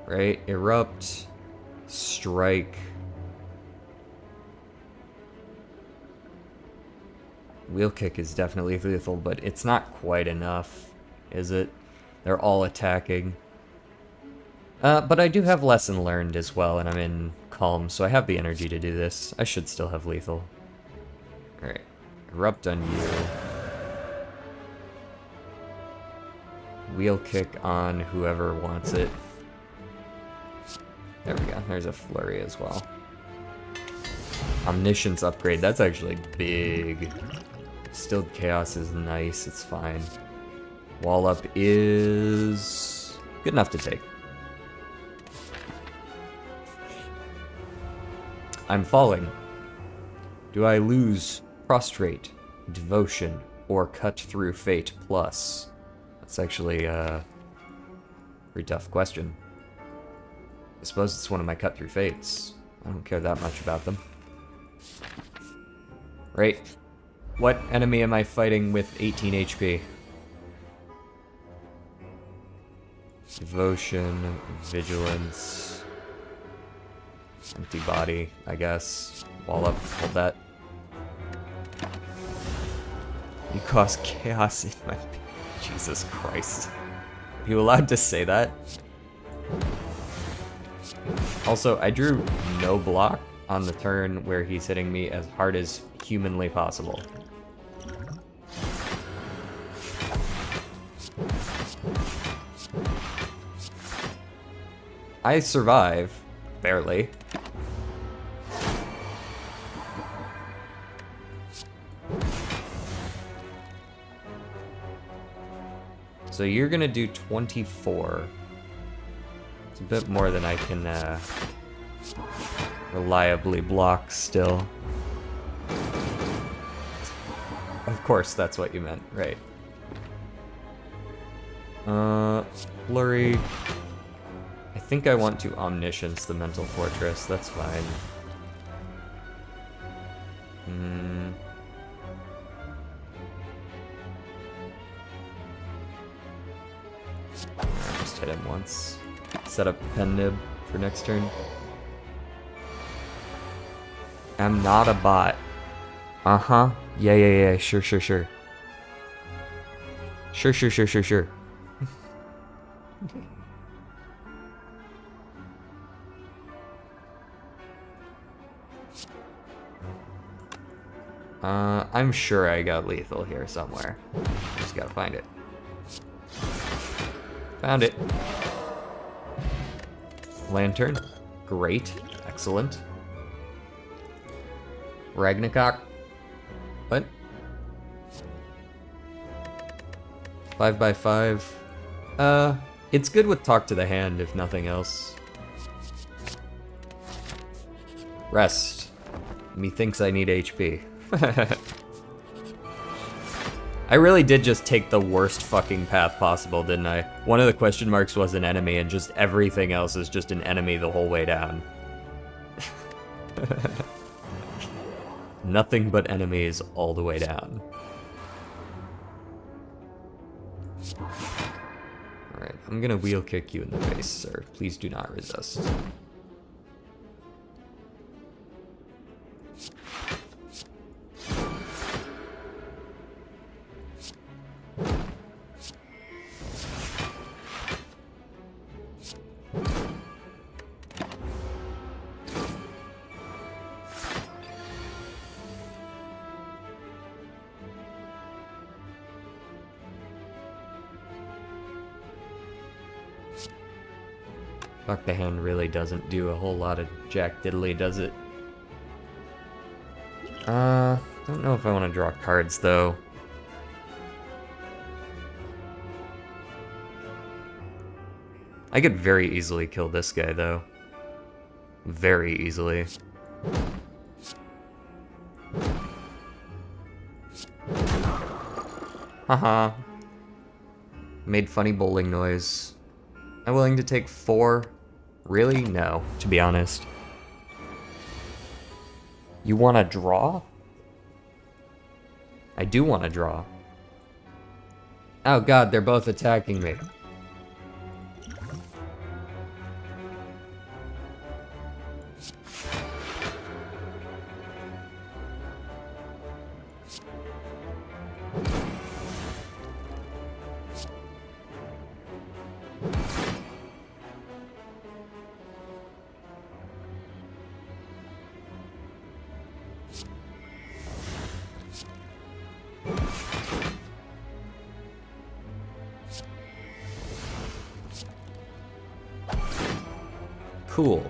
Right? Erupt, Strike. Wheel kick is definitely lethal, but it's not quite enough, is it? They're all attacking. But I do have lesson learned as well, and I'm in calm, so I have the energy to do this. I should still have lethal. Alright. Erupt on you. Wheel kick on whoever wants it. There we go. There's a flurry as well. Omniscience upgrade. That's actually big. Stilled chaos is nice. It's fine. Wall up is good enough to take. I'm falling. Do I lose prostrate, devotion, or cut through fate plus? That's actually a pretty tough question. I suppose it's one of my cut through fates. I don't care that much about them. Right. What enemy am I fighting with 18 HP? Devotion, vigilance, empty body, I guess. Wall up, hold that. You cause chaos in my... Jesus Christ. Are you allowed to say that? Also, I drew no block on the turn where he's hitting me as hard as humanly possible. I survive, barely. So you're gonna do 24. It's a bit more than I can reliably block still. Of course, that's what you meant, right? Flurry. I think I want to Omniscience the Mental Fortress, that's fine. Just hit him once. Set up Pen Nib for next turn. I'm not a bot. Uh-huh. Yeah. Sure. Sure. I'm sure I got lethal here somewhere. Just gotta find it. Found it. Lantern. Great. Excellent. Ragnarok. What? 5x5. It's good with Talk to the Hand, if nothing else. Rest. Methinks I need HP. I really did just take the worst fucking path possible, didn't I? One of the question marks was an enemy, and just everything else is just an enemy the whole way down. Nothing but enemies all the way down. Alright, I'm gonna wheel kick you in the face, sir. Please do not resist. Fuck, the hand really doesn't do a whole lot of jack diddly, does it? Don't know if I want to draw cards, though. I could very easily kill this guy, though. Very easily. Haha. Made funny bowling noise. I'm willing to take 4. Really? No, to be honest. You want to draw? I do want to draw. Oh god, they're both attacking me. Cool.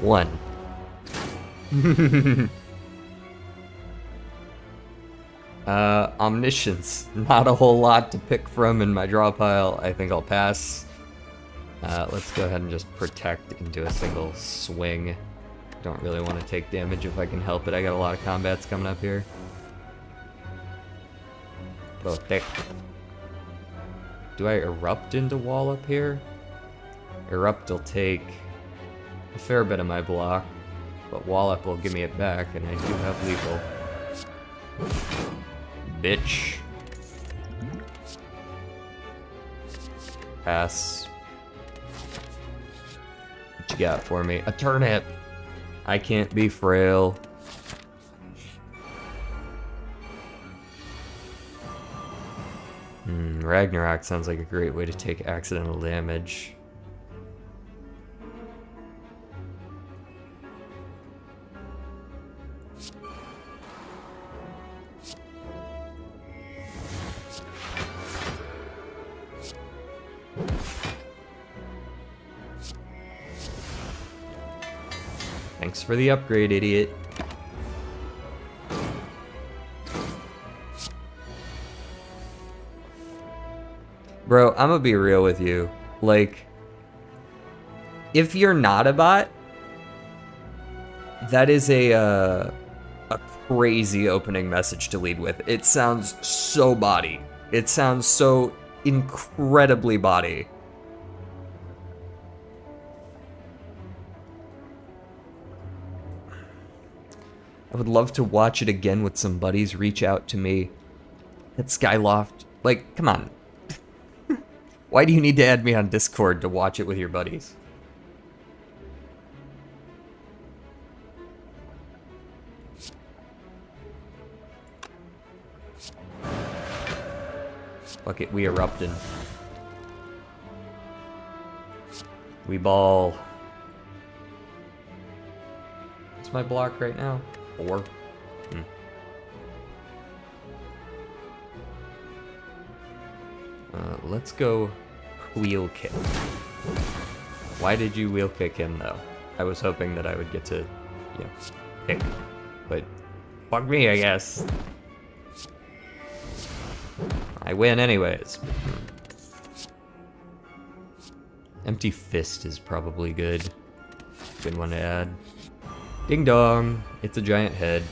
1. Omniscience. Not a whole lot to pick from in my draw pile. I think I'll pass. Let's go ahead and just protect into a single swing. Don't really want to take damage if I can help it. I got a lot of combats coming up here. Protect. Do I erupt into wall up here? Erupt will take a fair bit of my block, but wall up will give me it back, and I do have lethal. Bitch. Pass. What you got for me? A turnip! I can't be frail. Ragnarok sounds like a great way to take accidental damage. Thanks for the upgrade, idiot. Bro, I'm gonna be real with you. Like, if you're not a bot, that is a crazy opening message to lead with. It sounds so body. It sounds so incredibly body. I would love to watch it again with some buddies. Reach out to me at Skyloft. Like, come on. Why do you need to add me on Discord to watch it with your buddies? Fuck it, we erupted. We ball. What's my block right now? 4. Let's go wheel kick. Why did you wheel kick him though? I was hoping that I would get to, you know, pick. But fuck me, I guess. I win anyways. Empty fist is probably good. Good one to add. Ding dong! It's a giant head.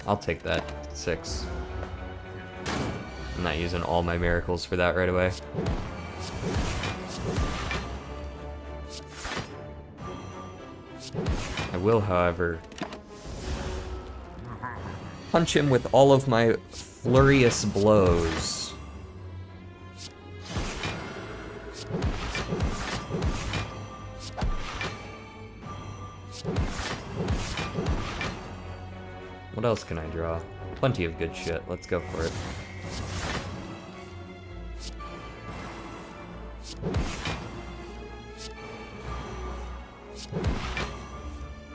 I'll take that. 6. I'm not using all my miracles for that right away. I will, however, punch him with all of my flurious blows. What else can I draw? Plenty of good shit. Let's go for it.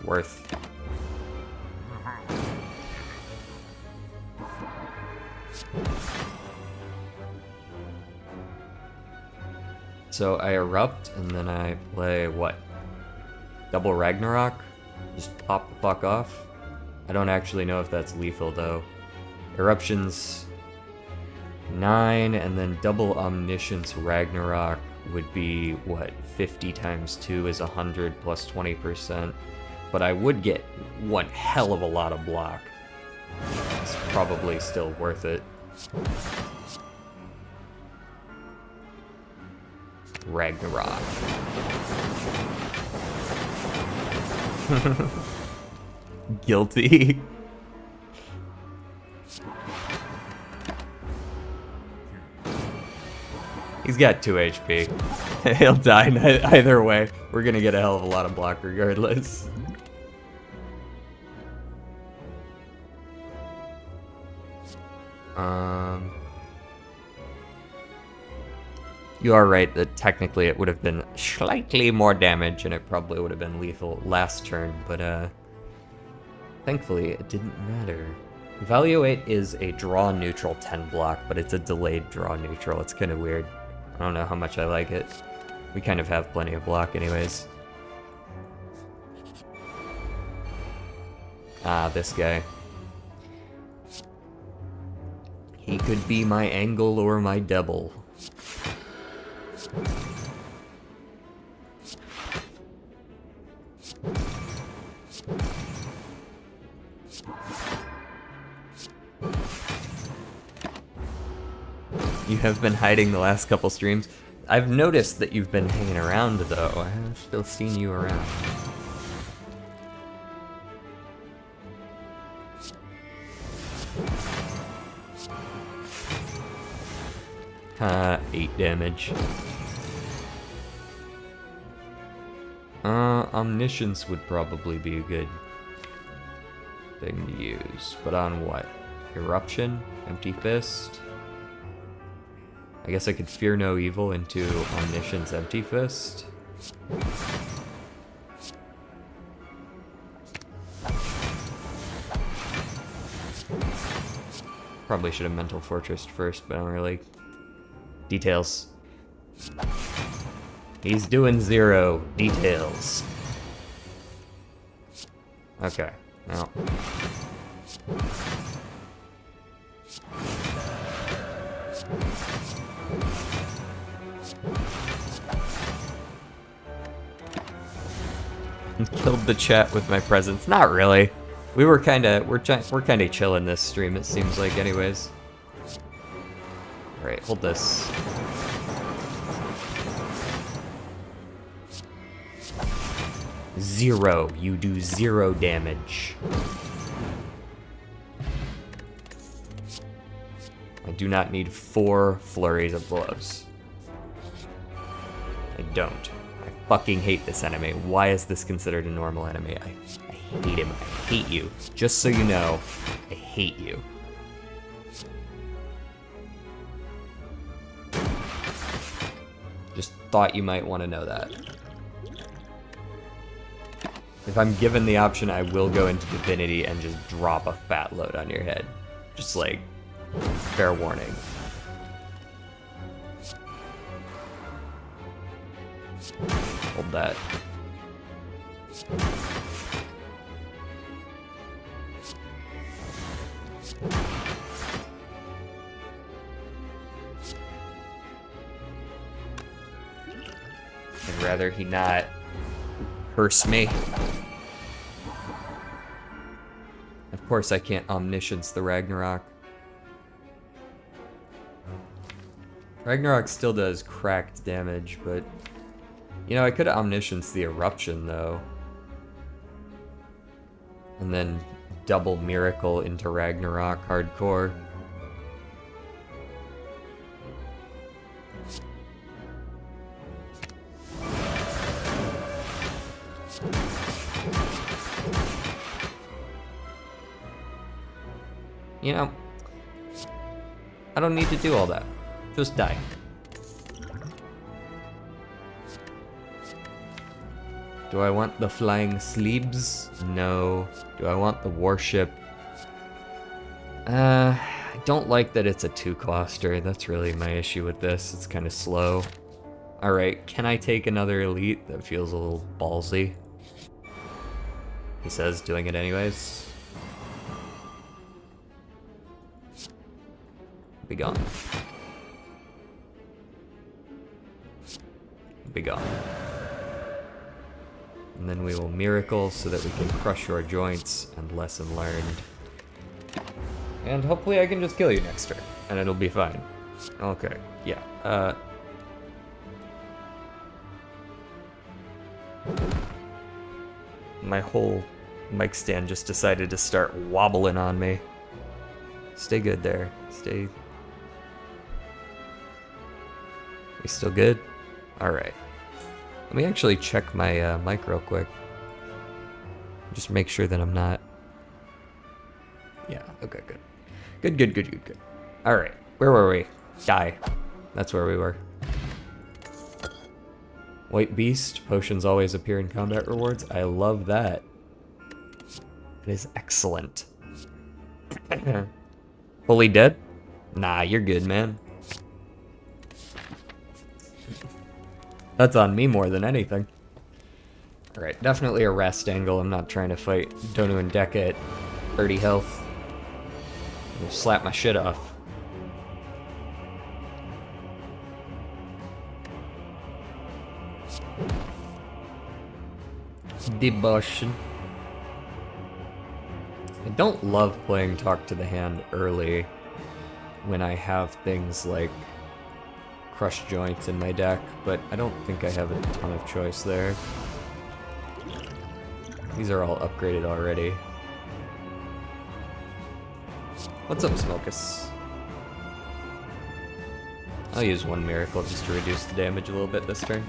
Worth. So I erupt and then I play what? Double Ragnarok? Just pop the fuck off? I don't actually know if that's lethal though. Eruptions 9 and then double Omniscience Ragnarok would be what? 50 times 2 is 100 plus 20%. But I would get one hell of a lot of block. It's probably still worth it. Ragnarok. Guilty. He's got 2 HP. He'll die either way. We're gonna get a hell of a lot of block regardless. You are right that technically it would have been slightly more damage and it probably would have been lethal last turn, but thankfully it didn't matter. Evaluate is a draw neutral 10 block, but it's a delayed draw neutral. It's kind of weird. I don't know how much I like it. We kind of have plenty of block anyways. Ah, this guy. He could be my angle or my devil. You have been hiding the last couple streams. I've noticed that you've been hanging around though. I have still seen you around. 8 damage. Omniscience would probably be a good thing to use, but on what? Eruption? Empty Fist? I guess I could Fear No Evil into Omniscience Empty Fist. Probably should have Mental Fortressed first, but I don't really... Details. He's doing 0. Details. Okay, well. Killed the chat with my presence. Not really. We're kind of chilling this stream, it seems like, anyways. Alright, hold this. Zero. You do 0 damage. I do not need 4 flurries of blows. I don't. I fucking hate this enemy. Why is this considered a normal enemy? I hate him. I hate you. Just so you know, I hate you. Just thought you might want to know that. If I'm given the option, I will go into Divinity and just drop a fat load on your head. Just like, fair warning. Hold that. I'd rather he not curse me. Of course I can't Omniscience the Ragnarok. Ragnarok still does cracked damage, but... You know, I could Omniscience the Eruption, though. And then double Miracle into Ragnarok hardcore. You know, I don't need to do all that. Just die. Do I want the flying sleeves? No. Do I want the warship? I don't like that it's a 2-coster. That's really my issue with this. It's kind of slow. Alright, can I take another elite? That feels a little ballsy. He says, doing it anyways. Be gone. Be gone. And then we will Miracle so that we can crush your joints and lesson learned. And hopefully I can just kill you next turn, and it'll be fine. Okay, yeah. My whole mic stand just decided to start wobbling on me. Stay good there. Stay... We still good? Alright. Let me actually check my mic real quick. Just make sure that I'm not... Yeah, okay, good. Good. Alright, where were we? Die. That's where we were. White Beast, potions always appear in combat rewards. I love that. It is excellent. Fully dead? Nah, you're good, man. That's on me more than anything. Alright, definitely a rest angle. I'm not trying to fight Donu and Deka at 30 health. I'll slap my shit off. Devotion. I don't love playing Talk to the Hand early when I have things like Crushed Joints in my deck, but I don't think I have a ton of choice there. These are all upgraded already. What's up, Smokus? I'll use one Miracle just to reduce the damage a little bit this turn.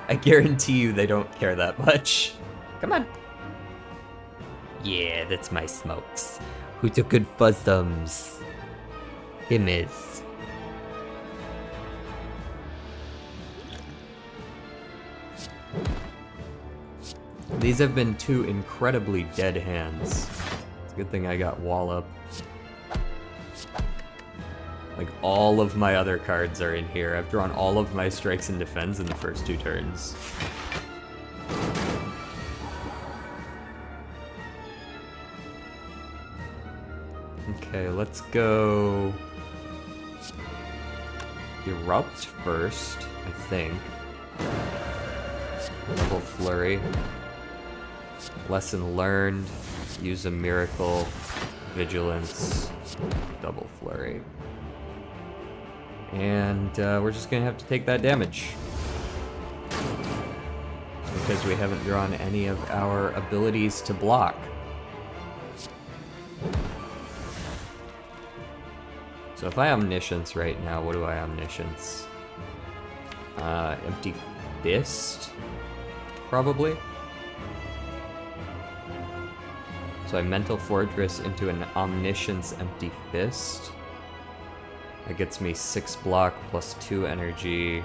I guarantee you they don't care that much. Come on. Yeah, that's my Smokes. Who took good fuzzums? Him is. These have been two incredibly dead hands. It's a good thing I got Wall Up. Like, all of my other cards are in here. I've drawn all of my strikes and defends in the first two turns. Okay, let's go Erupt first, I think. Double Flurry. Lesson learned. Use a Miracle. Vigilance. Double Flurry. And we're just gonna have to take that damage. Because we haven't drawn any of our abilities to block. So if I Omniscience right now, what do I Omniscience? Empty Fist? Probably? So I Mental Fortress into an Omniscience Empty Fist. That gets me 6 block plus 2 energy.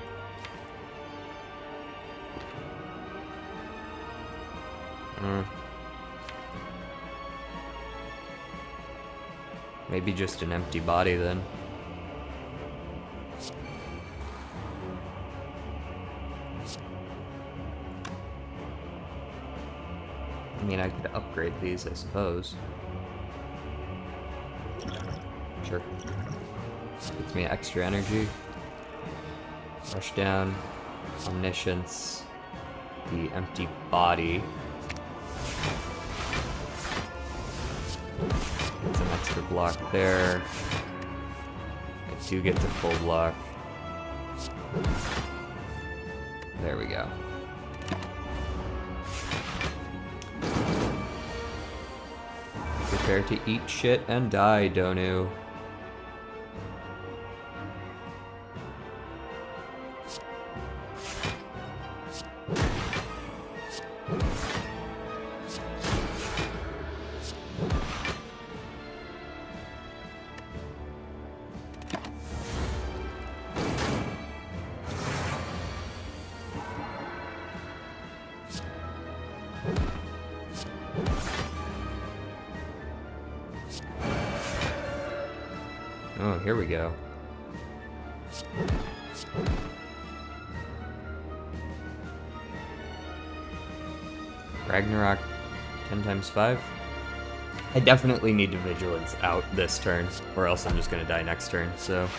Maybe just an empty body then. I mean, I could upgrade these, I suppose. Sure. Gets me extra energy. Rush down. Omniscience. The empty body. Gets an extra block there. I do get to full block. There we go. Prepare to eat shit and die, Donu. Oh, here we go. Ragnarok 10 times 5? I definitely need to Vigilance out this turn, or else I'm just gonna die next turn, so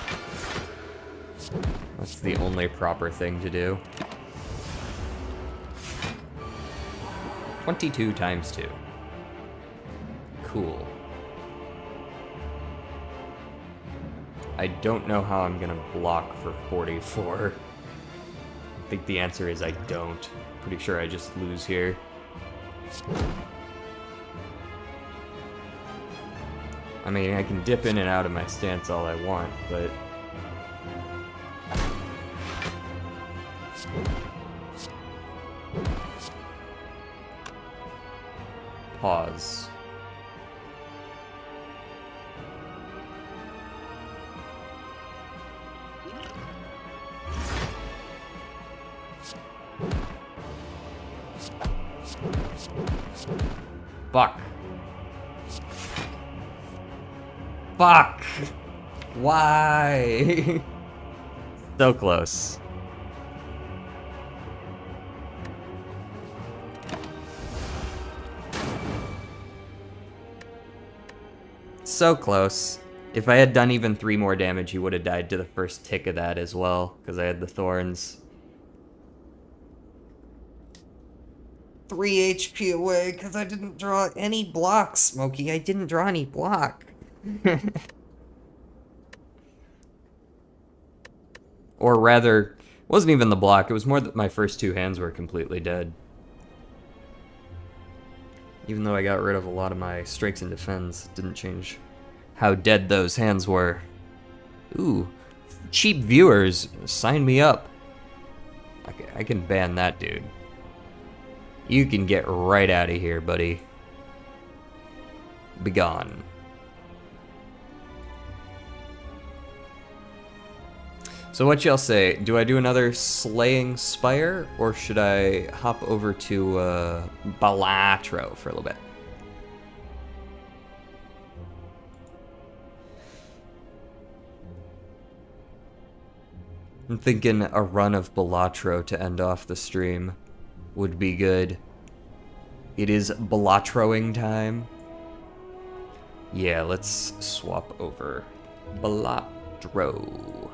that's the only proper thing to do. 22 times 2. Cool. I don't know how I'm gonna block for 44. I think the answer is I don't. Pretty sure I just lose here. I mean, I can dip in and out of my stance all I want, but pause. Fuck. Fuck! Why? So close. So close. If I had done even 3 more damage, he would have died to the first tick of that as well, because I had the thorns. 3 HP away, because I didn't draw any block, Smokey. I didn't draw any block. Or rather, it wasn't even the block, it was more that my first 2 hands were completely dead. Even though I got rid of a lot of my strikes and defense, it didn't change how dead those hands were. Ooh, cheap viewers, sign me up. I can ban that dude. You can get right out of here, buddy. Be gone. So what y'all say? Do I do another Slaying Spire, or should I hop over to Balatro for a little bit? I'm thinking a run of Balatro to end off the stream would be good. It is Balatroing time. Yeah, let's swap over. Balatro.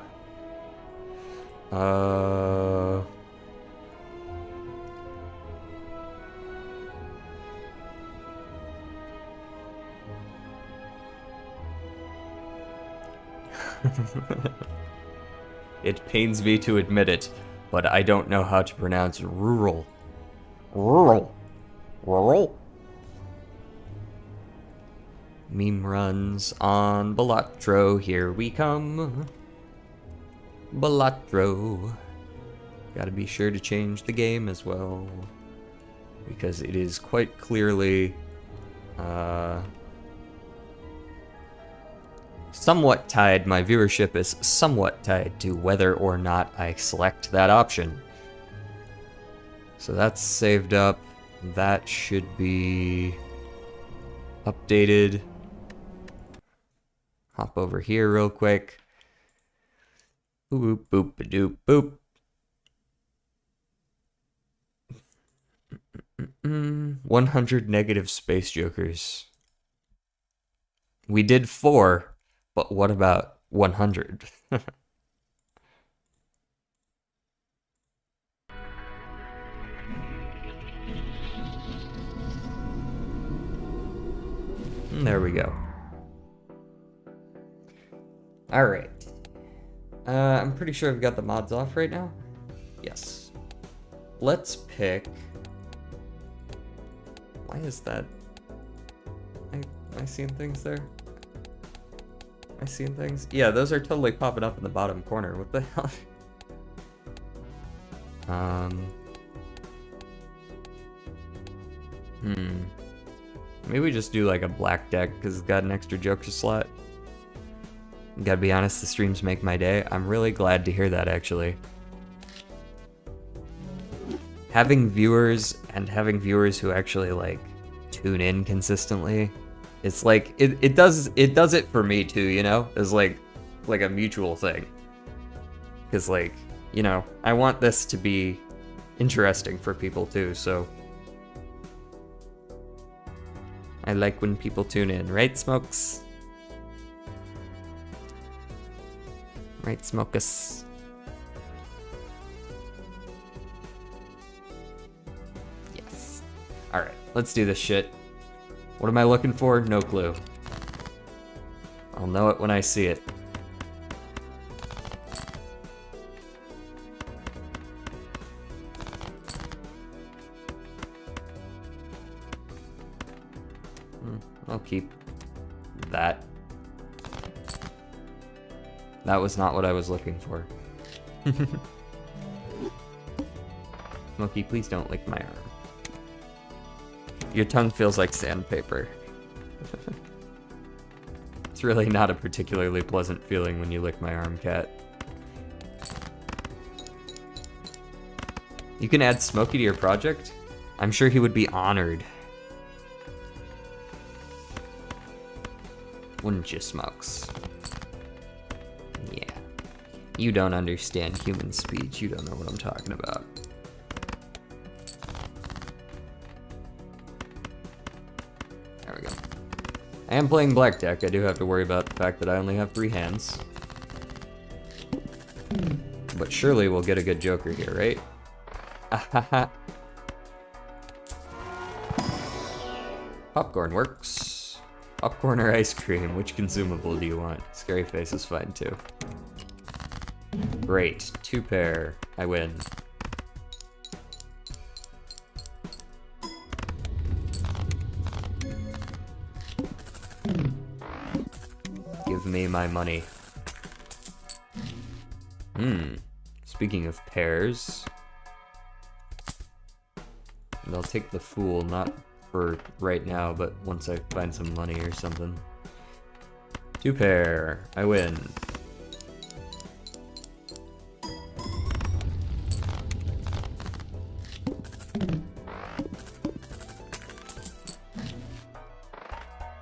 It pains me to admit it, but I don't know how to pronounce rural. Rural. Rural. Meme runs on Balatro, here we come. Balatro. Gotta be sure to change the game as well, because it is quite clearly somewhat tied. My viewership is somewhat tied to whether or not I select that option. So that's saved up. That should be updated. Hop over here real quick. Boop, boop, boop, boop, boop. 100 negative space jokers. We did 4, but what about 100? There we go. Alright. I'm pretty sure I've got the mods off right now. Yes. Let's pick... Why is that? Am I seeing things there? Am I seeing things? Yeah, those are totally popping up in the bottom corner. What the hell? Maybe we just do like a black deck because it's got an extra joker slot. Gotta be honest, the streams make my day. I'm really glad to hear that, actually. Having viewers who actually like tune in consistently, it's like it does it for me too, you know? It's like a mutual thing. Cause like, you know, I want this to be interesting for people too, so I like when people tune in, right, Smokes? Right, Smokus? Yes. Alright, let's do this shit. What am I looking for? No clue. I'll know it when I see it. I'll keep that. That was not what I was looking for. Smokey, please don't lick my arm. Your tongue feels like sandpaper. It's really not a particularly pleasant feeling when you lick my arm, cat. You can add Smokey to your project? I'm sure he would be honored. Wouldn't you, Smokes? Yeah. You don't understand human speech. You don't know what I'm talking about. There we go. I am playing blackjack. I do have to worry about the fact that I only have 3 hands. But surely we'll get a good joker here, right? Ahaha. Popcorn works. Popcorn or ice cream? Which consumable do you want? Scary face is fine too. Great. 2 pair. I win. Give me my money. Speaking of pairs, and I'll take the fool, not for right now, but once I find some money or something. 2 pair. I win.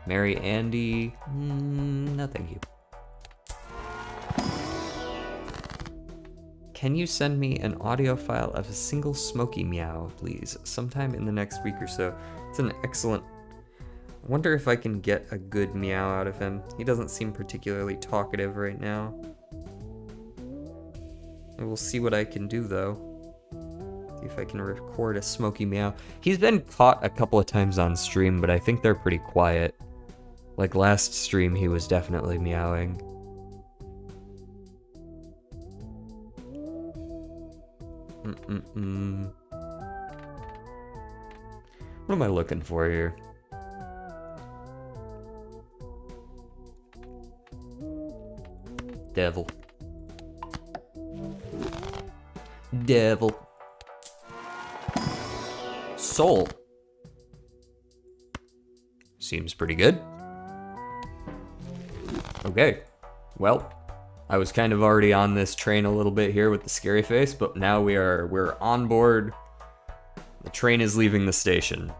Mary Andy. No, thank you. Can you send me an audio file of a single smoky meow, please, sometime in the next week or so? It's an excellent... I wonder if I can get a good meow out of him. He doesn't seem particularly talkative right now. I will see what I can do, though. See if I can record a smoky meow. He's been caught a couple of times on stream, but I think they're pretty quiet. Like last stream, he was definitely meowing. What am I looking for here? Devil. Devil. Soul. Seems pretty good. Okay. Well, I was kind of already on this train a little bit here with the scary face, but now we're on board. The train is leaving the station.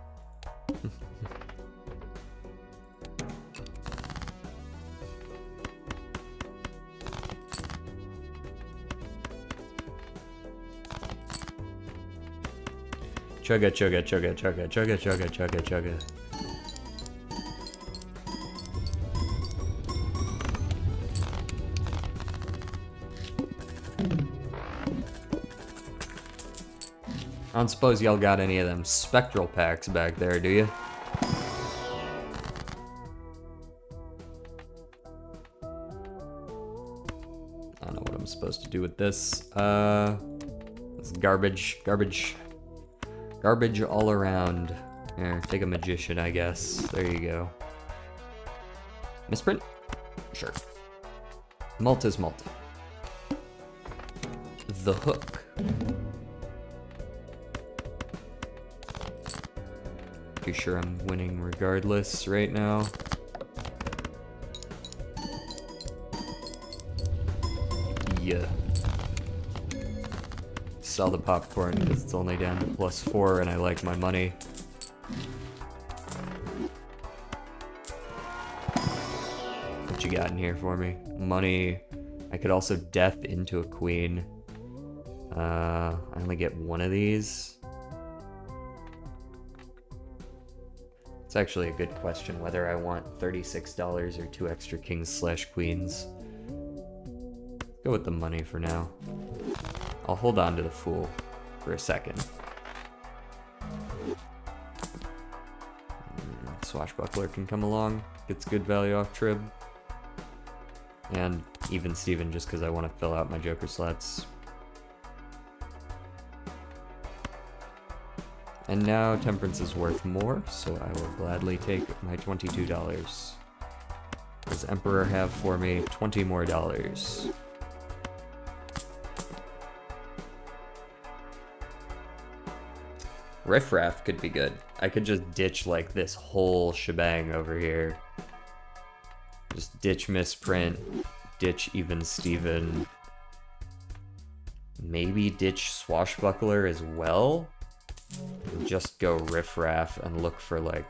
Chugga chugga chugga chugga chugga chugga chugga chugga. I don't suppose y'all got any of them spectral packs back there, do you? I don't know what I'm supposed to do with this. It's garbage, garbage, garbage all around. Here, take a magician, I guess. There you go. Misprint? Sure. Malta's Malta. The hook. Pretty sure I'm winning regardless right now. Yeah. Sell the popcorn because it's only down to +4 and I like my money. What you got in here for me? Money. I could also death into a queen. I only get 1 of these. It's actually a good question whether I want $36 or 2 extra kings/queens. Go with the money for now. I'll hold on to the fool for a second. Swashbuckler can come along, gets good value off Trib. And even Steven just because I want to fill out my joker slots. And now Temperance is worth more, so I will gladly take my $22. Does Emperor have for me $20 more? Riffraff could be good. I could just ditch like this whole shebang over here. Just ditch Misprint, ditch even Steven. Maybe ditch Swashbuckler as well? Just go Riffraff and look for like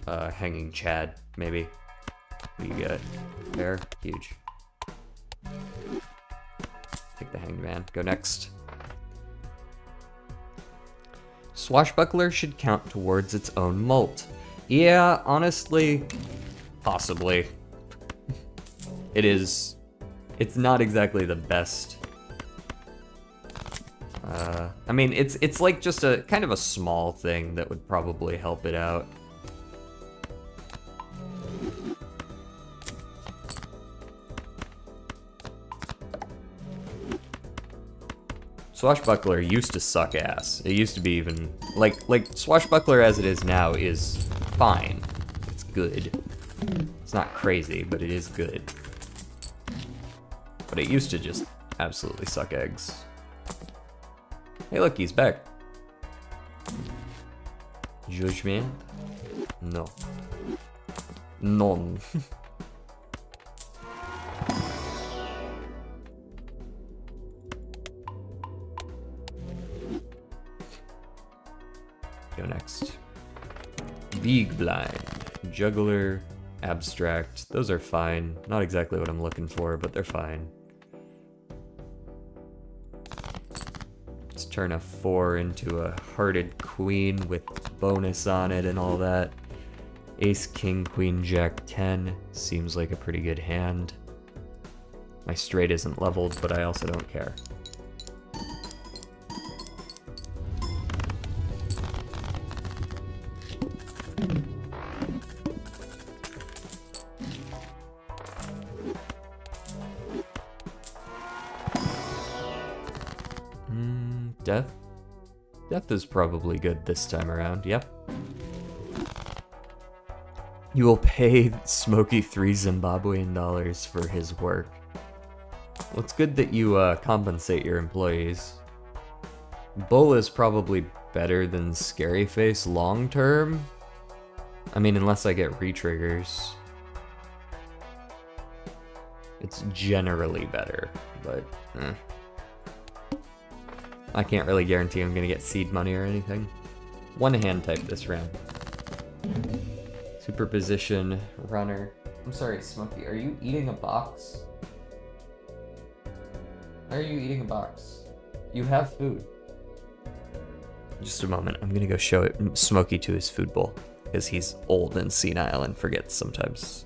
Hanging Chad, maybe. What do you get? Fair? Huge. Take the Hanged Man. Go next. Swashbuckler should count towards its own mult. Yeah, honestly, possibly. It is. It's not exactly the best. I mean, it's like just a kind of a small thing that would probably help it out. Swashbuckler used to suck ass. It used to be even like Swashbuckler as it is now is fine. It's good. It's not crazy, but it is good. But it used to just absolutely suck eggs. Hey, look, he's back. Judgment? No. None. Go next. Big Blind, Juggler, Abstract. Those are fine. Not exactly what I'm looking for, but they're fine. Let's turn a 4 into a Hearted Queen with bonus on it and all that. Ace, King, Queen, Jack, 10. Seems like a pretty good hand. My straight isn't leveled, but I also don't care. Death? Death is probably good this time around, yep. You will pay Smokey 3 Zimbabwean dollars for his work. Well, it's good that you compensate your employees. Bull is probably better than Scary Face long term. I mean, unless I get re-triggers. It's generally better, but I can't really guarantee I'm gonna get seed money or anything. One hand type this round. Superposition, runner. I'm sorry, Smokey, are you eating a box? Why are you eating a box? You have food. Just a moment, I'm gonna go show it Smokey to his food bowl, because he's old and senile and forgets sometimes.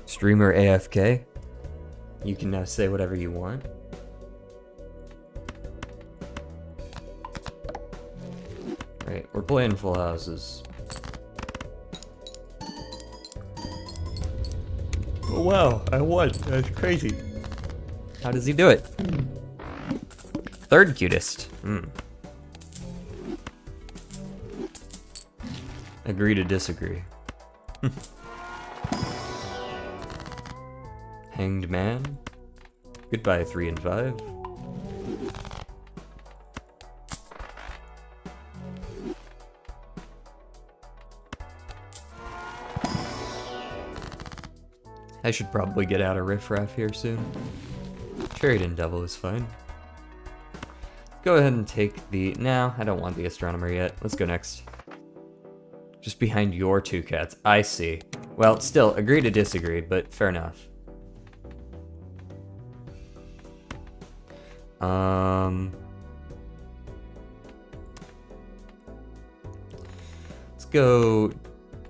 Streamer AFK. You can now say whatever you want. Right, we're playing full houses. Oh wow, I won. That's crazy. How does he do it? Third cutest. Agree to disagree. Hanged Man. Goodbye, 3 and 5. I should probably get out of Riffraff here soon. Sheridan Devil is fine. Go ahead and take the... No, I don't want the Astronomer yet. Let's go next. Just behind your 2 cats. I see. Well, still, agree to disagree, but fair enough. Let's go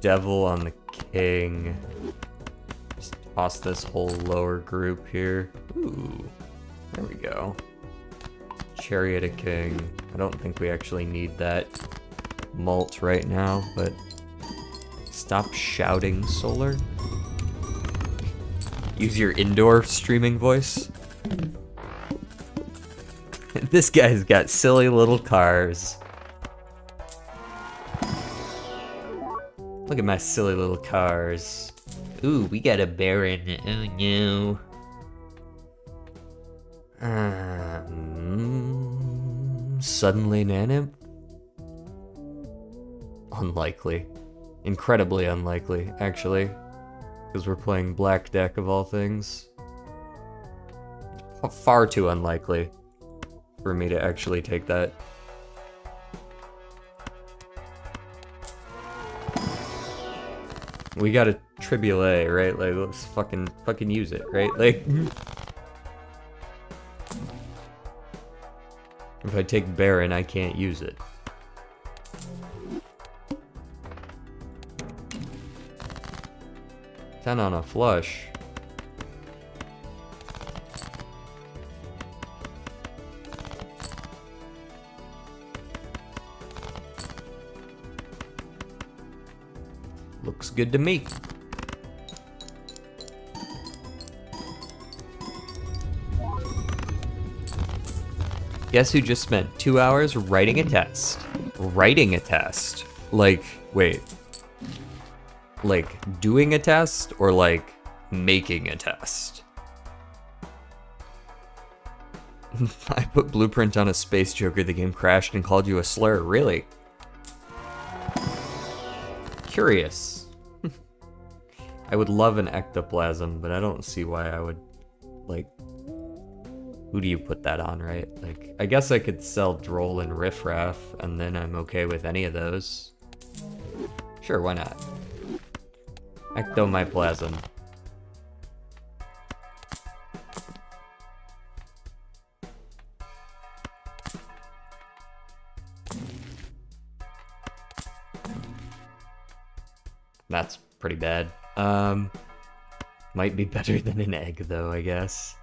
Devil on the King. Just toss this whole lower group here. Ooh, there we go. Chariot of King. I don't think we actually need that mult right now, but stop shouting, Solar. Use your indoor streaming voice. This guy's got silly little cars. Look at my silly little cars. Ooh, we got a Baron. Oh no. Suddenly Nanimp? Unlikely. Incredibly unlikely, actually. Because we're playing Black Deck of all things. Far too unlikely for me to actually take that. We got a Tribule, right? Like, let's fucking use it, right? Like, if I take Baron, I can't use it. Ten on a flush. Looks good to me. Guess who just spent 2 hours writing a test? Writing a test? Like, wait. Like, doing a test or like making a test? I put Blueprint on a Space Joker, the game crashed and called you a slur. Really? Curious. I would love an ectoplasm, but I don't see why I would, like, who do you put that on, right? Like, I guess I could sell Droll and Riffraff, and then I'm okay with any of those. Sure, why not? Ectomyplasm. That's pretty bad. Might be better than an egg, though, I guess.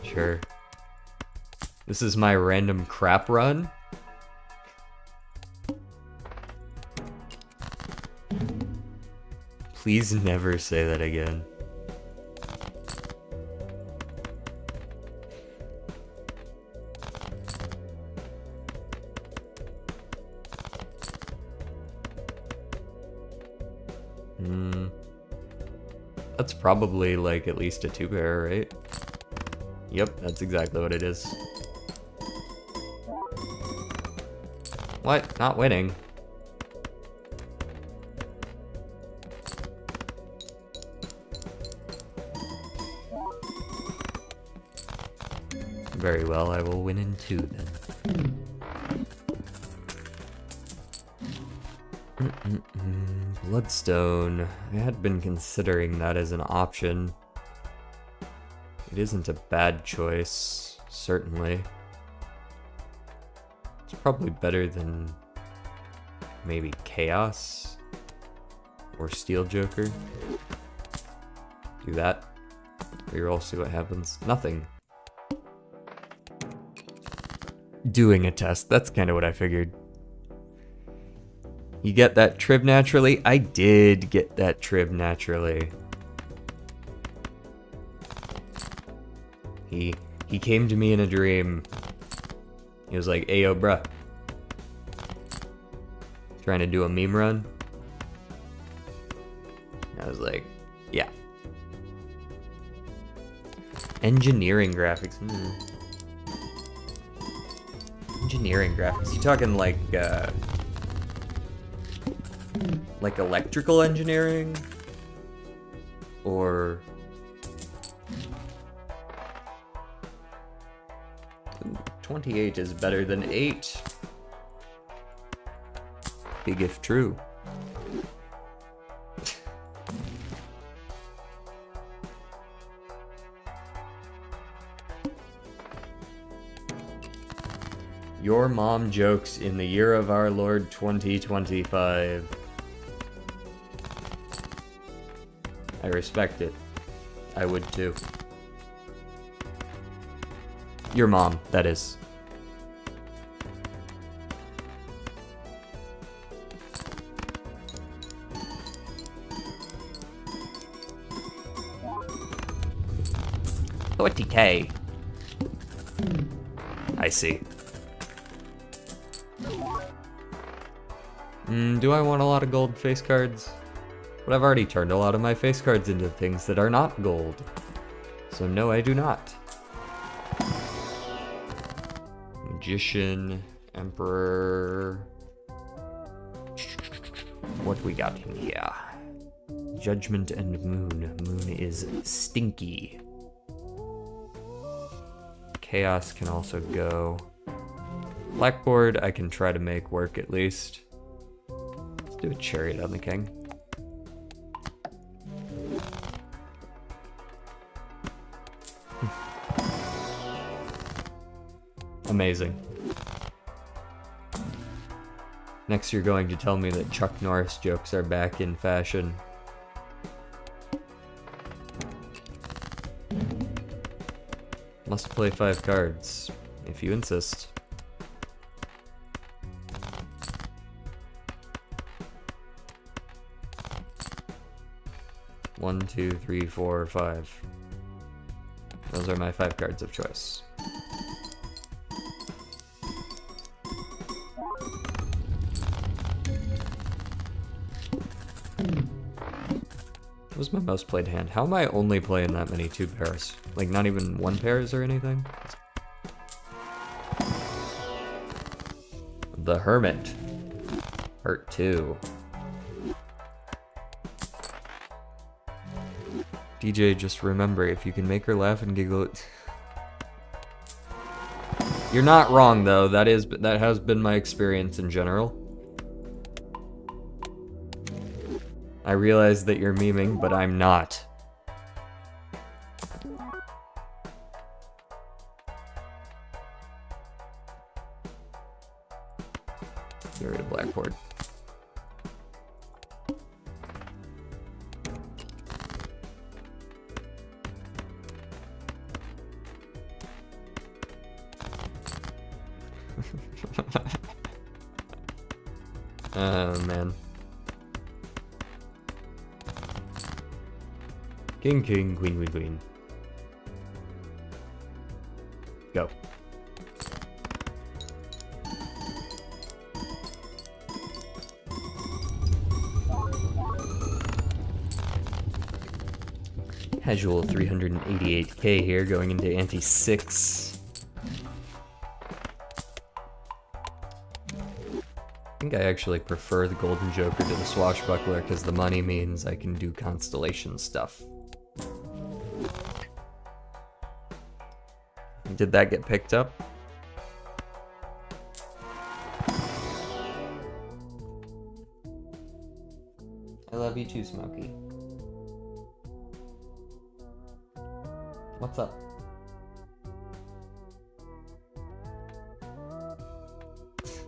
Sure. This is my random crap run. Please never say that again. That's probably like at least a 2-pair, right? Yep, that's exactly what it is. What? Not winning. Very well, I will win in 2 then. Bloodstone. I had been considering that as an option. It isn't a bad choice, certainly. It's probably better than maybe Chaos or Steel Joker. Do that. Reroll, see what happens. Nothing. Doing a test. That's kind of what I figured. You get that trib naturally? I did get that trib naturally. He came to me in a dream. He was like, "Ayo, bruh. Trying to do a meme run?" I was like, "Yeah." Engineering graphics. Engineering graphics. You talking like electrical engineering? Or... Ooh, 28 is better than 8. Big if true. Your mom jokes in the year of our Lord 2025. I respect it. I would too. Your mom, that is. $40K. I see. Do I want a lot of gold face cards? But I've already turned a lot of my face cards into things that are not gold. So no, I do not. Magician, Emperor. What we got in here? Judgment and Moon. Moon is stinky. Chaos can also go. Blackboard I can try to make work at least. Let's do a Chariot on the King. Amazing. Next you're going to tell me that Chuck Norris jokes are back in fashion. Must play 5 cards, if you insist. One, 2, 3, 4, 5. Those are my 5 cards of choice. What was my most played hand? How am I only playing that many 2 pairs? Like not even 1 pairs or anything? The Hermit. Hurt 2. DJ, just remember, if you can make her laugh and giggle... You're not wrong though, that has been my experience in general. I realize that you're memeing, but I'm not. Get rid of Blackboard. Oh man. King, king, queen, queen, queen. Go. Casual 388k here, going into ante 6. I think I actually prefer the Golden Joker to the Swashbuckler because the money means I can do constellation stuff. Did that get picked up? I love you too, Smokey. What's up?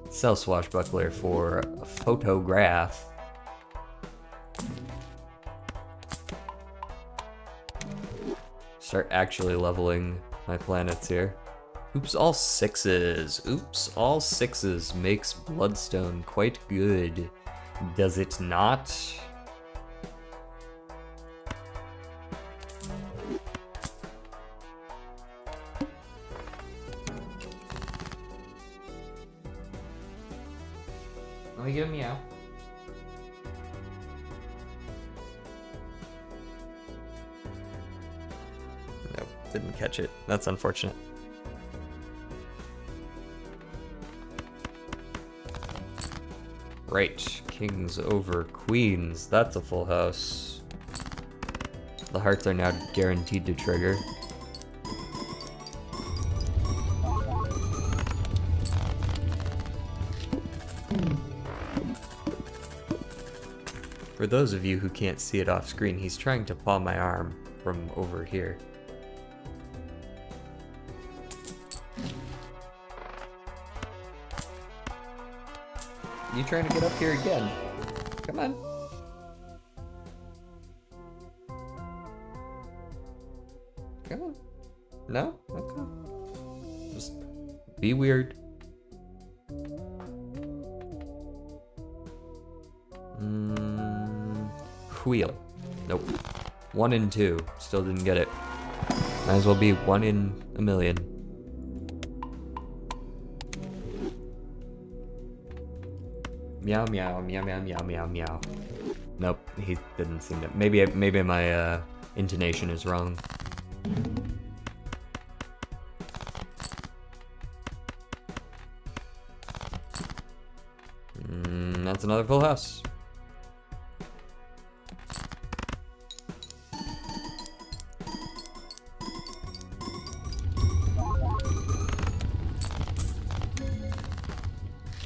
Sell Swashbuckler for a photograph. Start actually leveling my planets here. Oops, all 6s. Oops, all 6s makes Bloodstone quite good. Does it not? Let me get a meow. Nope. Didn't catch it. That's unfortunate. Right, kings over queens. That's a full house. The hearts are now guaranteed to trigger. For those of you who can't see it off screen, he's trying to paw my arm from over here. You trying to get up here again? Come on. Come on. No? Okay. Just be weird. Wheel. Nope. 1 in 2. Still didn't get it. Might as well be 1 in a million. Meow meow meow meow meow meow meow. Nope, he didn't seem to. Maybe my intonation is wrong. That's another full house.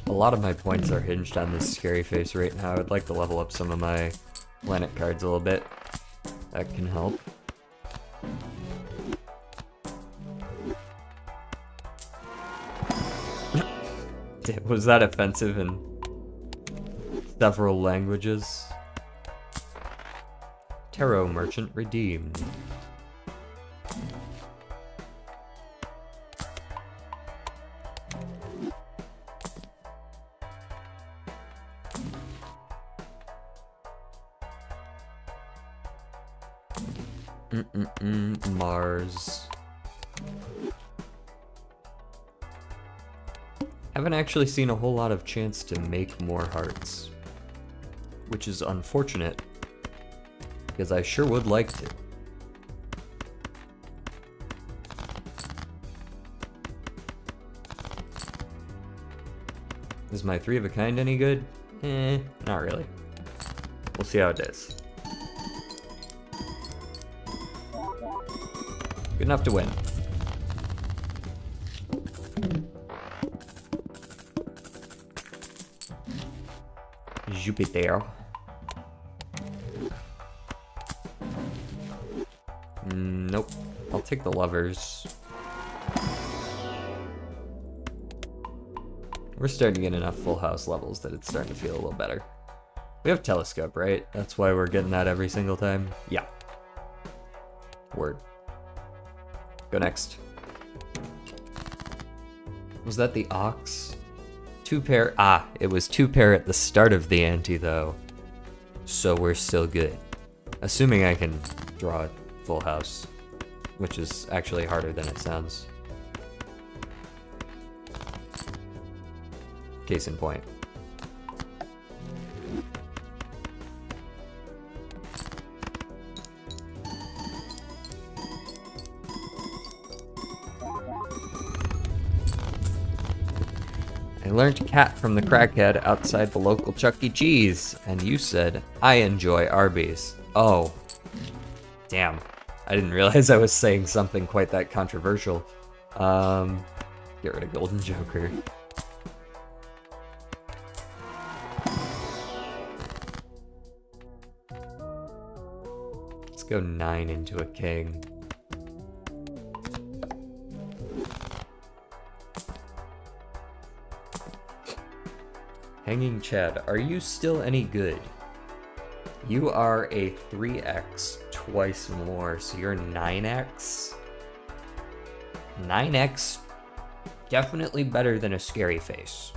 A lot of my points are hinged on this scary face right now. I would like to level up some of my planet cards a little bit. That can help. Was that offensive in several languages? Tarot merchant redeemed. Mars. Haven't actually seen a whole lot of chance to make more hearts, which is unfortunate because I sure would like to. Is my 3 of a kind any good? Not really. We'll see how it is. Good enough to win. Jupiter. Nope. I'll take the lovers. We're starting to get enough full house levels that it's starting to feel a little better. We have telescope, right? That's why we're getting that every single time? Yeah. Word. Go next. Was that the ox? 2 pair. Ah, it was 2 pair at the start of the ante, though. So we're still good. Assuming I can draw a full house, which is actually harder than it sounds. Case in point. I learned cat from the crackhead outside the local Chuck E. Cheese, and you said, I enjoy Arby's. Oh. Damn. I didn't realize I was saying something quite that controversial. Get rid of Golden Joker. Let's go 9 into a king. Hanging Chad, are you still any good? You are a 3x twice more, so you're 9x? 9x, definitely better than a scary face.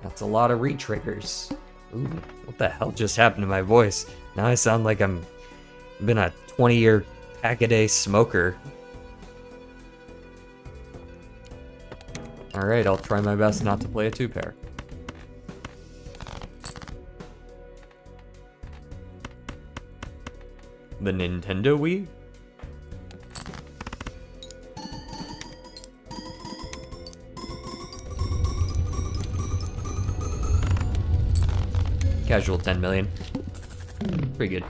That's a lot of re-triggers. Ooh, what the hell just happened to my voice? Now I sound like I'm been a 20-year pack-a-day smoker. Alright, I'll try my best not to play a 2-pair. The Nintendo Wii? Casual 10 million. Pretty good.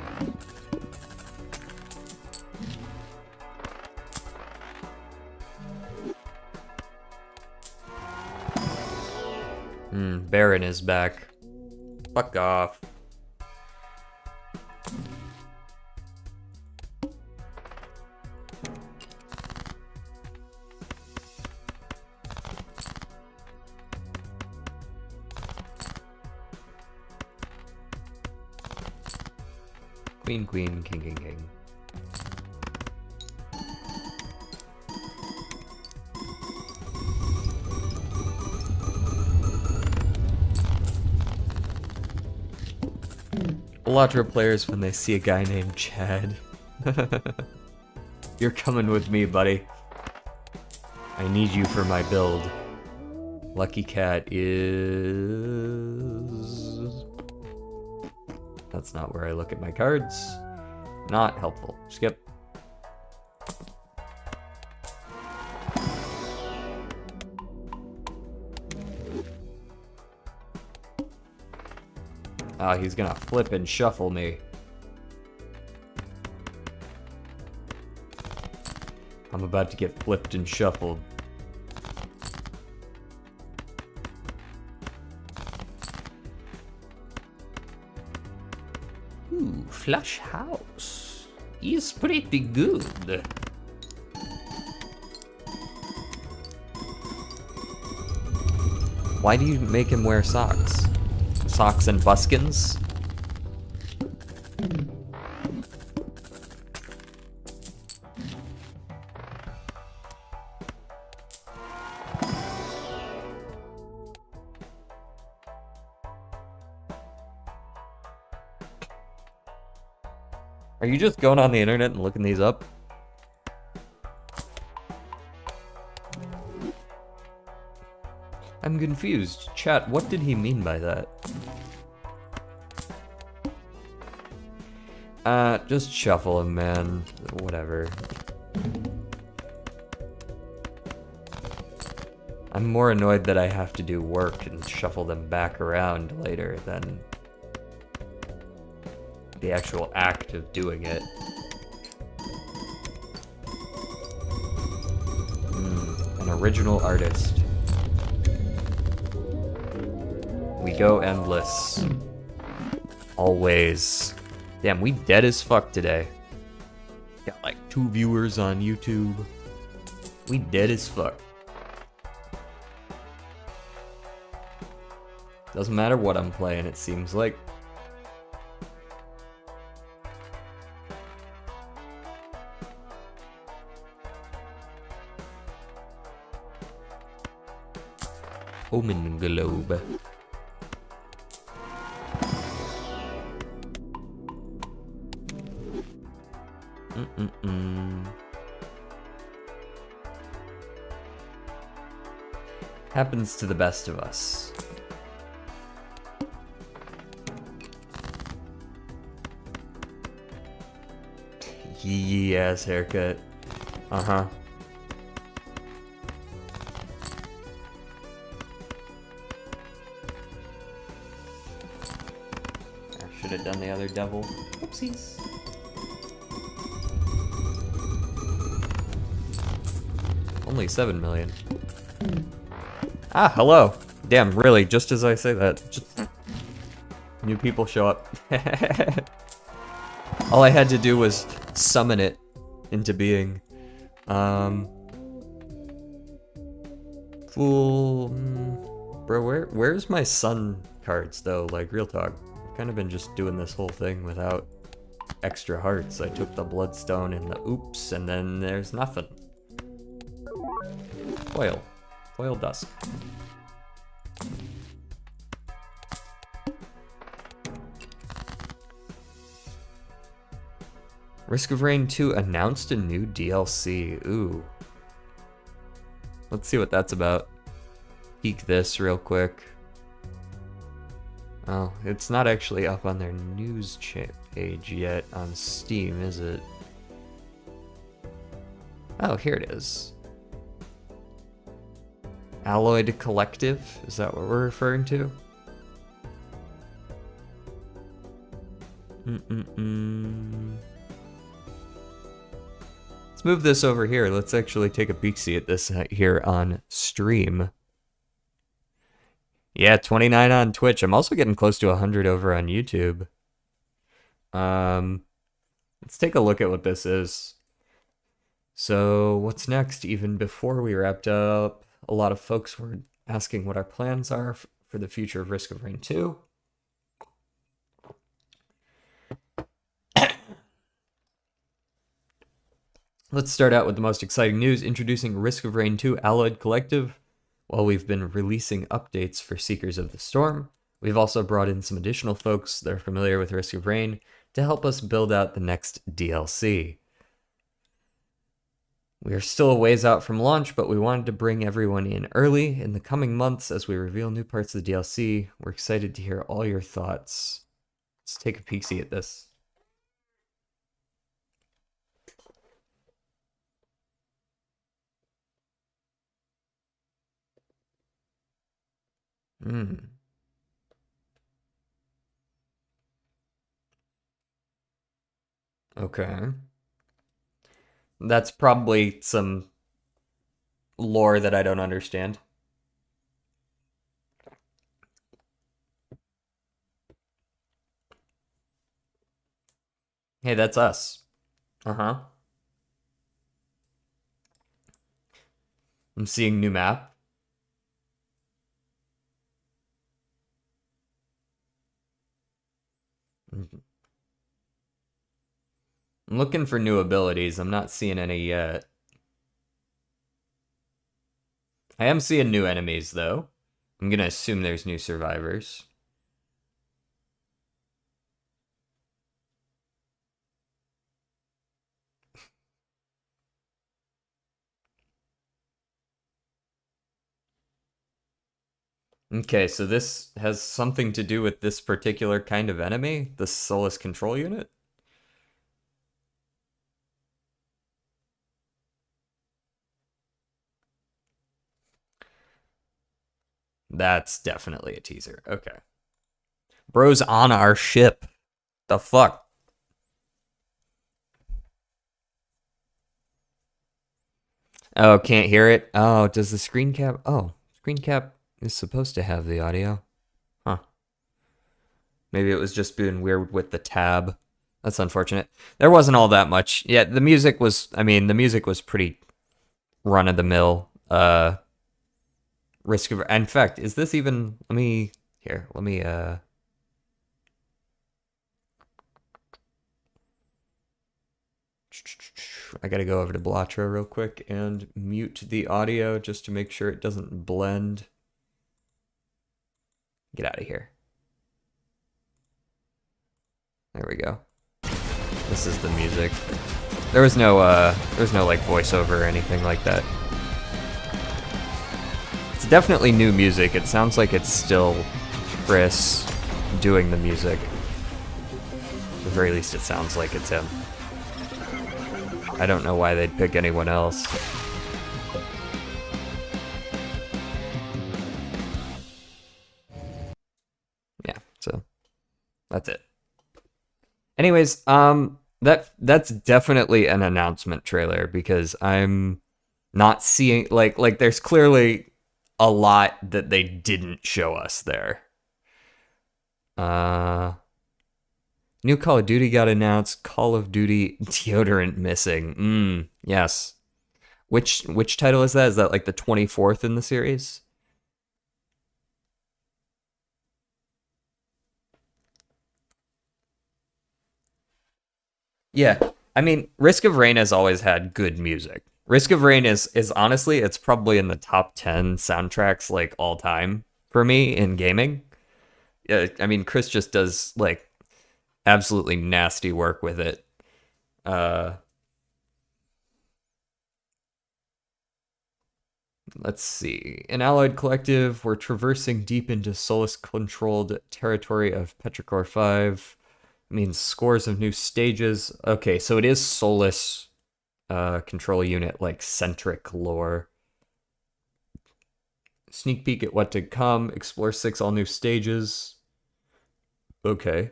Baron is back. Fuck off. Queen, queen, king, king, king. Balatro players when they see a guy named Chad. You're coming with me, buddy. I need you for my build. Lucky Cat is... That's not where I look at my cards. Not helpful. Skip. Ah, he's gonna flip and shuffle me. I'm about to get flipped and shuffled. Ooh, Flush House is pretty good. Why do you make him wear socks? Socks and buskins? Are you just going on the internet and looking these up? I'm confused. Chat, what did he mean by that? Just shuffle him, man. Whatever. I'm more annoyed that I have to do work and shuffle them back around later than the actual act of doing it. An original artist. We go endless. Always. Damn, we dead as fuck today. Got like 2 viewers on YouTube. We dead as fuck. Doesn't matter what I'm playing, it seems like. Omen Globe. Happens to the best of us. Yee ass haircut. Uh-huh. I should have done the other devil. Oopsies. Only 7 million. Ah, hello. Damn, really, just as I say that, just new people show up. All I had to do was summon it into being. Fool. Bro, where's my sun cards, though? Like, real talk. I've kind of been just doing this whole thing without extra hearts. I took the bloodstone and the oops, and then there's nothing. Foil. Foil Dusk. Risk of Rain 2 announced a new DLC. Ooh. Let's see what that's about. Peek this real quick. Oh, it's not actually up on their news page yet on Steam, is it? Oh, here it is. Alloyed Collective? Is that what we're referring to? Let's move this over here. Let's actually take a peek-see at this here on stream. Yeah, 29 on Twitch. I'm also getting close to 100 over on YouTube. Let's take a look at what this is. So what's next? Even before we wrapped up, a lot of folks were asking what our plans are for the future of Risk of Rain 2. Let's start out with the most exciting news, introducing Risk of Rain 2 Alloyed Collective. While we've been releasing updates for Seekers of the Storm, we've also brought in some additional folks that are familiar with Risk of Rain to help us build out the next DLC. We are still a ways out from launch, but we wanted to bring everyone in early in the coming months as we reveal new parts of the DLC. We're excited to hear all your thoughts. Let's take a peek-see at this. Okay. That's probably some lore that I don't understand. Hey, that's us. Uh-huh. I'm seeing new map. I'm looking for new abilities. I'm not seeing any yet. I am seeing new enemies, though. I'm gonna assume there's new survivors. Okay, so this has something to do with this particular kind of enemy, the Solus Control Unit? That's definitely a teaser. Okay. Bro's on our ship. The fuck? Oh, can't hear it? Oh, does the screen cap... Oh, screen cap is supposed to have the audio. Huh. Maybe it was just being weird with the tab. That's unfortunate. There wasn't all that much. Yeah, the music was... I mean, the music was pretty run-of-the-mill. Risk of... In fact, is this even... Let me... Here, let me... I gotta go over to Balatro real quick and mute the audio just to make sure it doesn't blend. Get out of here. There we go. This is the music. There was no like voiceover or anything like that. It's definitely new music. It sounds like it's still Chris doing the music. At the very least, it sounds like it's him. I don't know why they'd pick anyone else. Yeah, so that's it. Anyways, that's definitely an announcement trailer because I'm not seeing like there's clearly a lot that they didn't show us there. New Call of Duty got announced. Call of Duty deodorant missing. Yes. Which title is that? Is that like the 24th in the series? Yeah. I mean, Risk of Rain has always had good music. Risk of Rain is honestly, it's probably in the top 10 soundtracks like all time for me in gaming. I mean, Chris just does like absolutely nasty work with it. Let's see. In Allied Collective, we're traversing deep into Solus-controlled territory of Petrichor 5. means scores of new stages. Okay, so it is Solus control unit, like centric lore. Sneak peek at what to come. Explore 6 all new stages. Okay.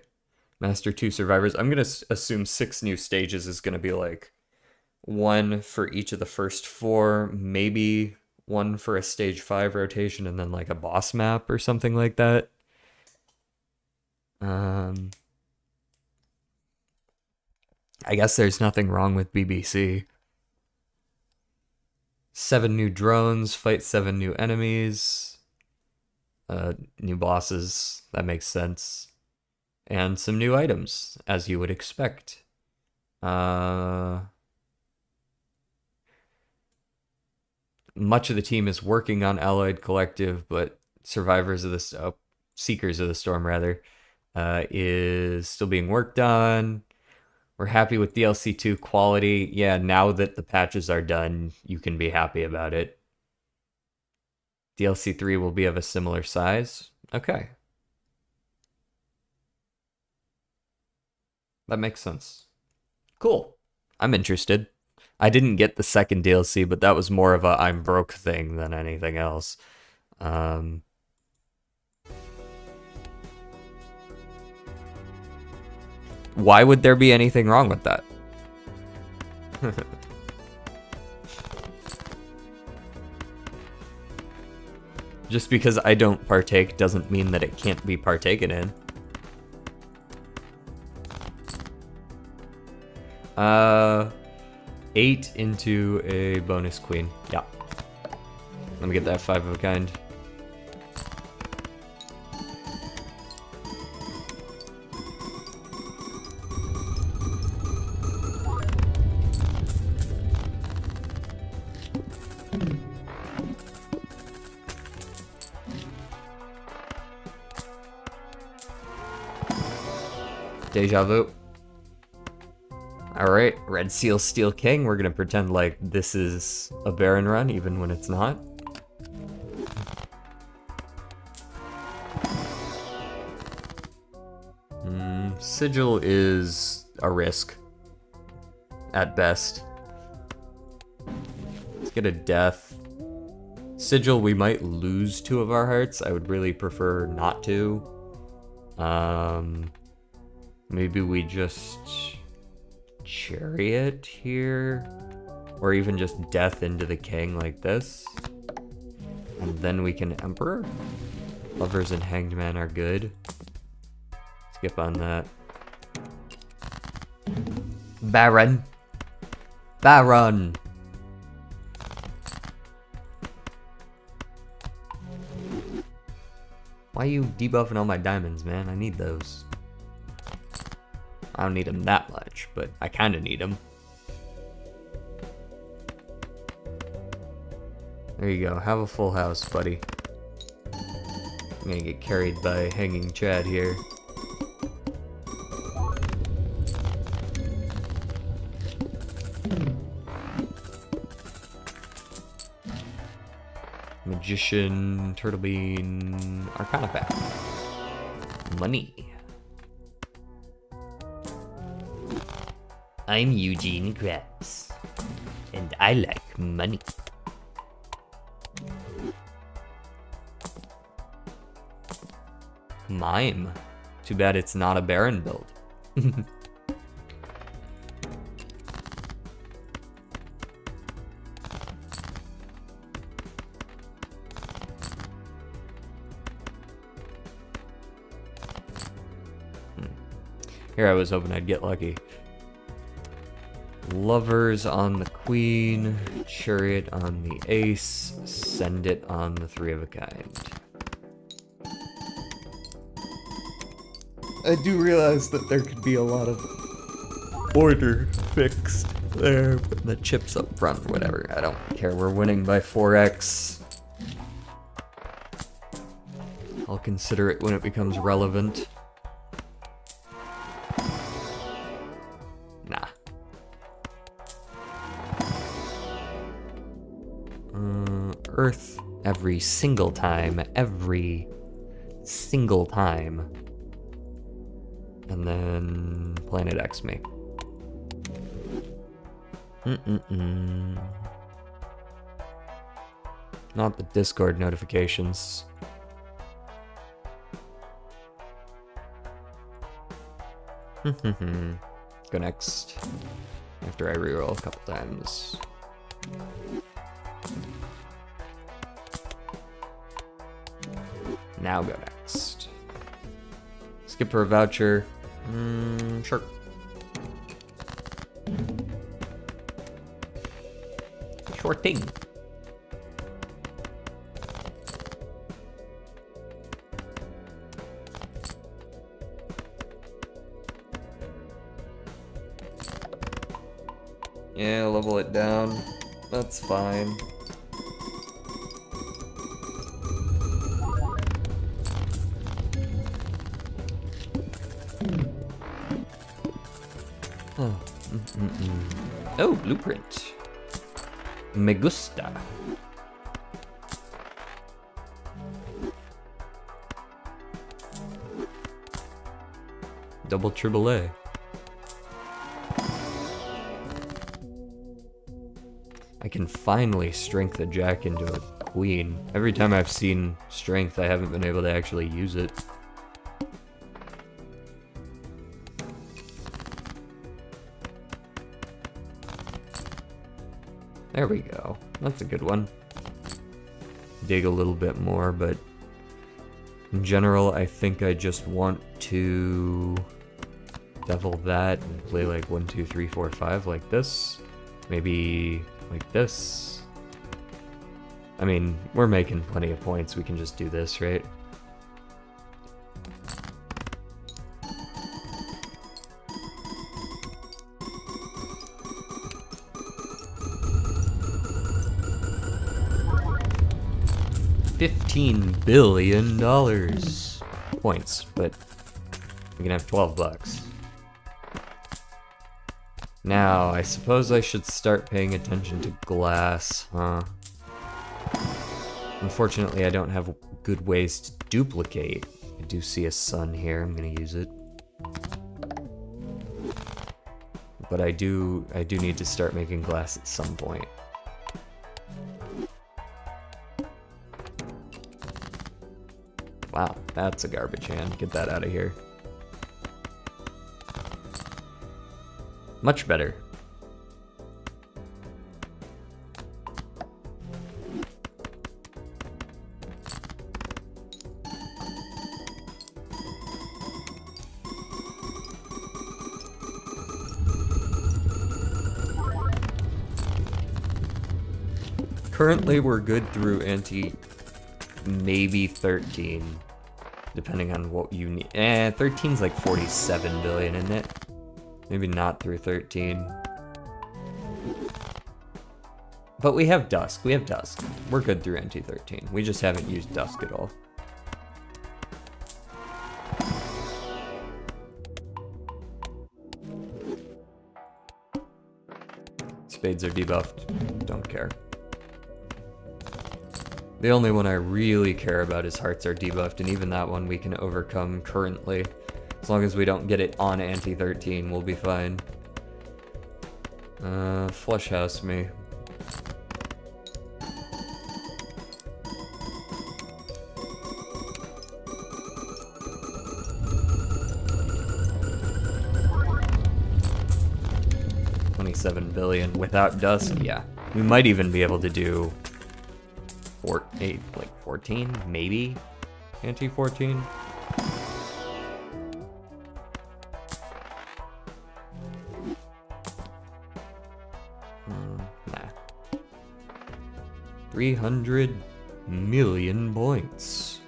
Master 2 survivors. I'm going to assume 6 new stages is going to be like 1 for each of the first 4, maybe 1 for a stage 5 rotation, and then like a boss map or something like that. I guess there's nothing wrong with BBC. 7 new drones, fight 7 new enemies, new bosses, that makes sense, and some new items, as you would expect. Much of the team is working on Alloyed Collective, but Survivors of the Seekers of the Storm, rather, is still being worked on. We're happy with DLC 2 quality. Yeah, now that the patches are done, you can be happy about it. DLC 3 will be of a similar size. Okay. That makes sense. Cool. I'm interested. I didn't get the second DLC, but that was more of a I'm broke thing than anything else. Why would there be anything wrong with that? Just because I don't partake doesn't mean that it can't be partaken in. 8 into a bonus queen. Yeah. Let me get that 5 of a kind. Deja vu. Alright, Red Seal Steel King. We're gonna pretend like this is a Baron run, even when it's not. Sigil is a risk. At best. Let's get a death. Sigil, we might lose 2 of our hearts. I would really prefer not to. Maybe we just Chariot here, or even just death into the king like this, and then we can Emperor. Lovers and Hanged Man are good. Skip on that. Baron. Baron. Why are you debuffing all my diamonds, man? I need those. I don't need them that much, but I kind of need them. There you go. Have a full house, buddy. I'm gonna get carried by Hanging Chad here. Magician, Turtle Bean, Arcana Pack. Money. I'm Eugene Krabs, and I like money. Mime. Too bad it's not a Baron build. Here I was hoping I'd get lucky. Lovers on the Queen, Chariot on the Ace, Send It on the 3 of a kind. I do realize that there could be a lot of order fixed there, but the chips up front, whatever. I don't care. We're winning by 4x. I'll consider it when it becomes relevant. Nah. Earth every single time. and then Planet X me. Not the Discord notifications. Go next. After I reroll a couple times. Now go next. Skip for a voucher. Sure. Sure thing. Yeah, level it down. That's fine. Oh, oh, blueprint. Me gusta. Double triple A. I can finally strength a jack into a queen. Every time I've seen strength, I haven't been able to actually use it. There we go. That's a good one. Dig a little bit more, but in general, I think I just want to devil that and play like 1, 2, 3, 4, 5 like this. Maybe like this. I mean, we're making plenty of points. We can just do this, right? $15 billion points, but we can have 12 bucks. Now, I suppose I should start paying attention to glass, huh? Unfortunately, I don't have good ways to duplicate. I do see a sun here, I'm gonna use it. But I do need to start making glass at some point. Wow, that's a garbage hand. Get that out of here. Much better. Currently, we're good through maybe 13, depending on what you need. 13's like 47 billion, isn't it? Maybe not through 13. But we have Dusk. We have Dusk. We're good through NT13. We just haven't used Dusk at all. Spades are debuffed. Don't care. The only one I really care about is Hearts are debuffed, and even that one we can overcome currently. As long as we don't get it on anti-13, we'll be fine. Flush house me. $27 billion without Dusk, yeah. We might even be able to do 14, maybe? Anti-14? Nah. 300 million points.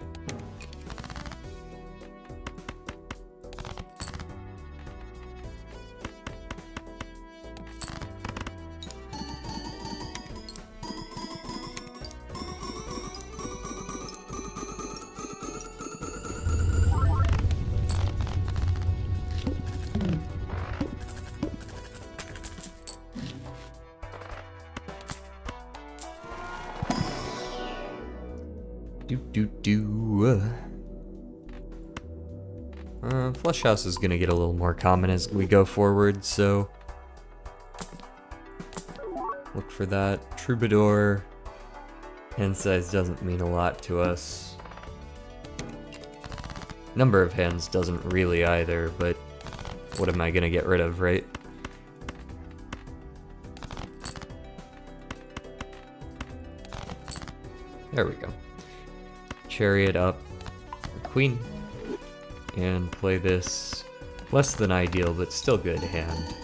Flush House is gonna get a little more common as we go forward, so look for that. Troubadour, hand size doesn't mean a lot to us. Number of hands doesn't really either, but what am I gonna get rid of, right? There we go. Chariot up, Queen, and play this less than ideal, but still good hand.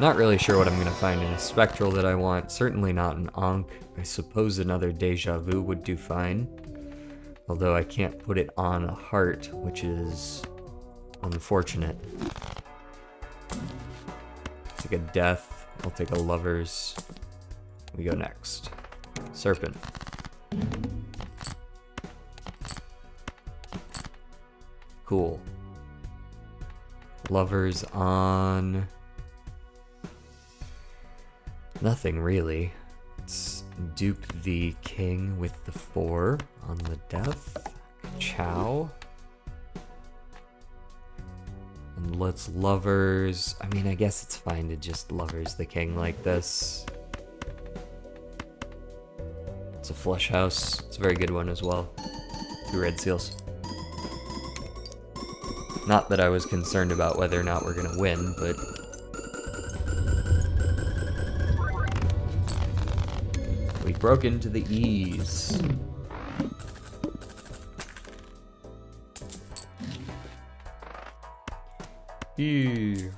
Not really sure what I'm going to find in a Spectral that I want. Certainly not an Ankh. I suppose another Deja Vu would do fine. Although I can't put it on a heart, which is unfortunate. Take a Death. I'll take a Lovers. We go next. Serpent. Cool. Lovers on... nothing really. Let's dupe the king with the 4 on the Death. Chow. And let's Lovers. I mean, I guess it's fine to just Lovers the king like this. It's a Flush House. It's a very good one as well. 2 red seals. Not that I was concerned about whether or not we're gonna win, but we broke into the E's. Ew.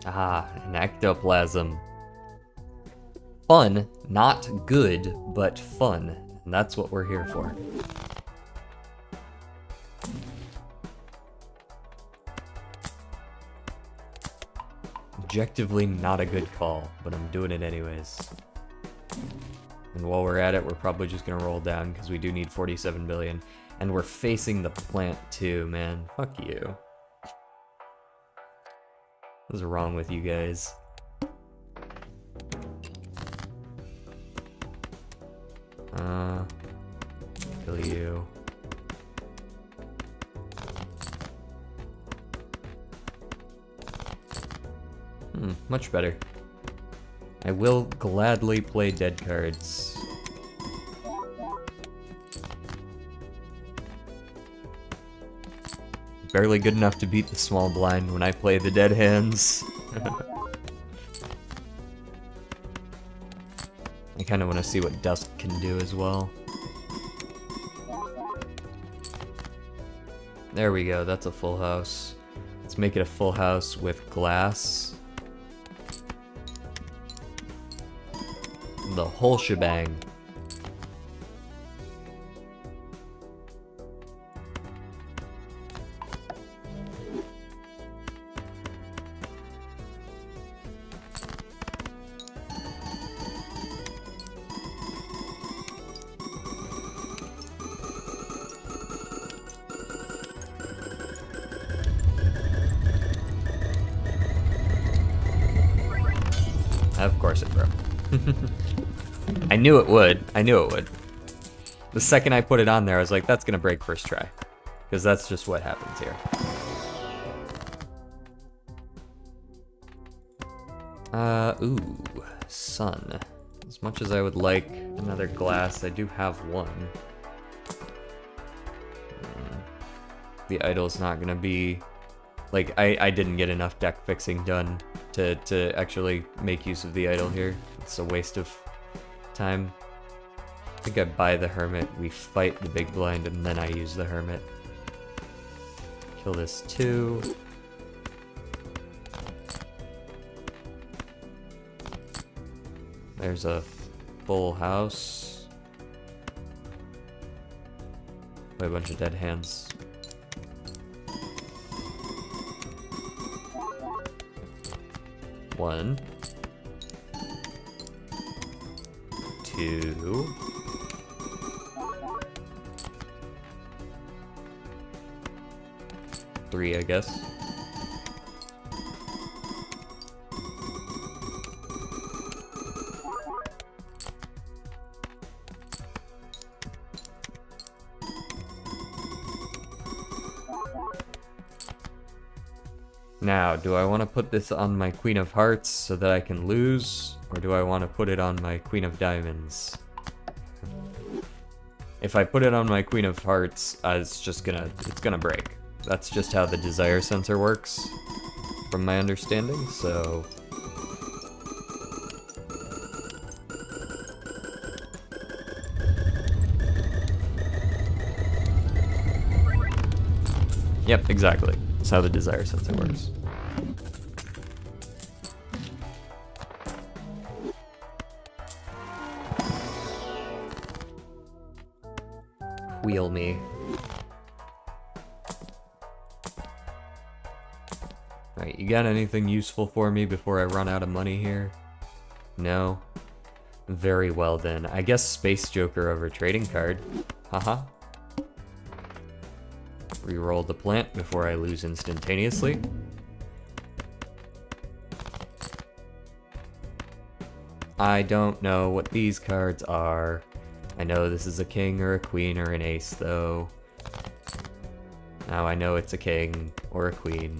Ah, an ectoplasm. Fun, not good, but fun. And that's what we're here for. Objectively not a good call, but I'm doing it anyways. And while we're at it, we're probably just gonna roll down because we do need 47 billion. And we're facing the plant too, man. Fuck you. What's wrong with you guys? Kill you. Much better. I will gladly play dead cards. Barely good enough to beat the small blind when I play the dead hands. I kind of want to see what Dusk can do as well. There we go, that's a full house. Let's make it a full house with glass. The whole shebang. Of course it broke. I knew it would. I knew it would. The second I put it on there, I was like, that's gonna break first try. Because that's just what happens here. Ooh, sun. As much as I would like another glass, I do have one. The idol's not gonna be... Like, I didn't get enough deck fixing done to actually make use of the idol here. It's a waste of time. I think I buy the hermit, we fight the big blind, and then I use the hermit. Kill this too. There's a full house. Play a bunch of dead hands. 1, 2, 3, I guess. Now, do I want to put this on my Queen of Hearts so that I can lose, or do I want to put it on my Queen of Diamonds? If I put it on my Queen of Hearts, it's gonna break. That's just how the desire sensor works, from my understanding, so... Yep, exactly. That's how the desire sensor works. Wheel me. Alright, you got anything useful for me before I run out of money here? No? Very well then. I guess Space Joker over trading card. Haha. Reroll the plant before I lose instantaneously. I don't know what these cards are. I know this is a king or a queen or an ace though. Now I know it's a king or a queen.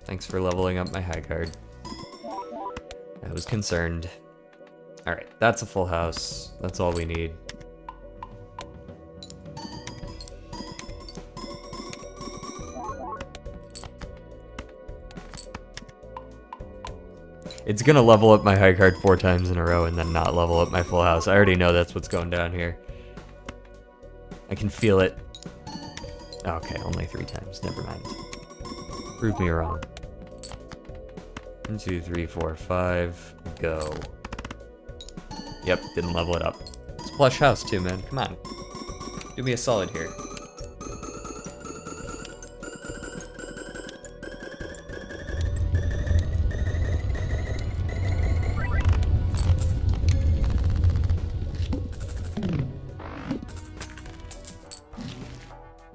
Thanks for leveling up my high card. I was concerned. Alright, that's a full house. That's all we need. It's gonna level up my high card 4 times in a row and then not level up my full house. I already know that's what's going down here. I can feel it. Okay, only 3 times. Never mind. Prove me wrong. 1, 2, 3, 4, 5. Go. Yep, didn't level it up. It's a plush house too, man. Come on. Do me a solid here.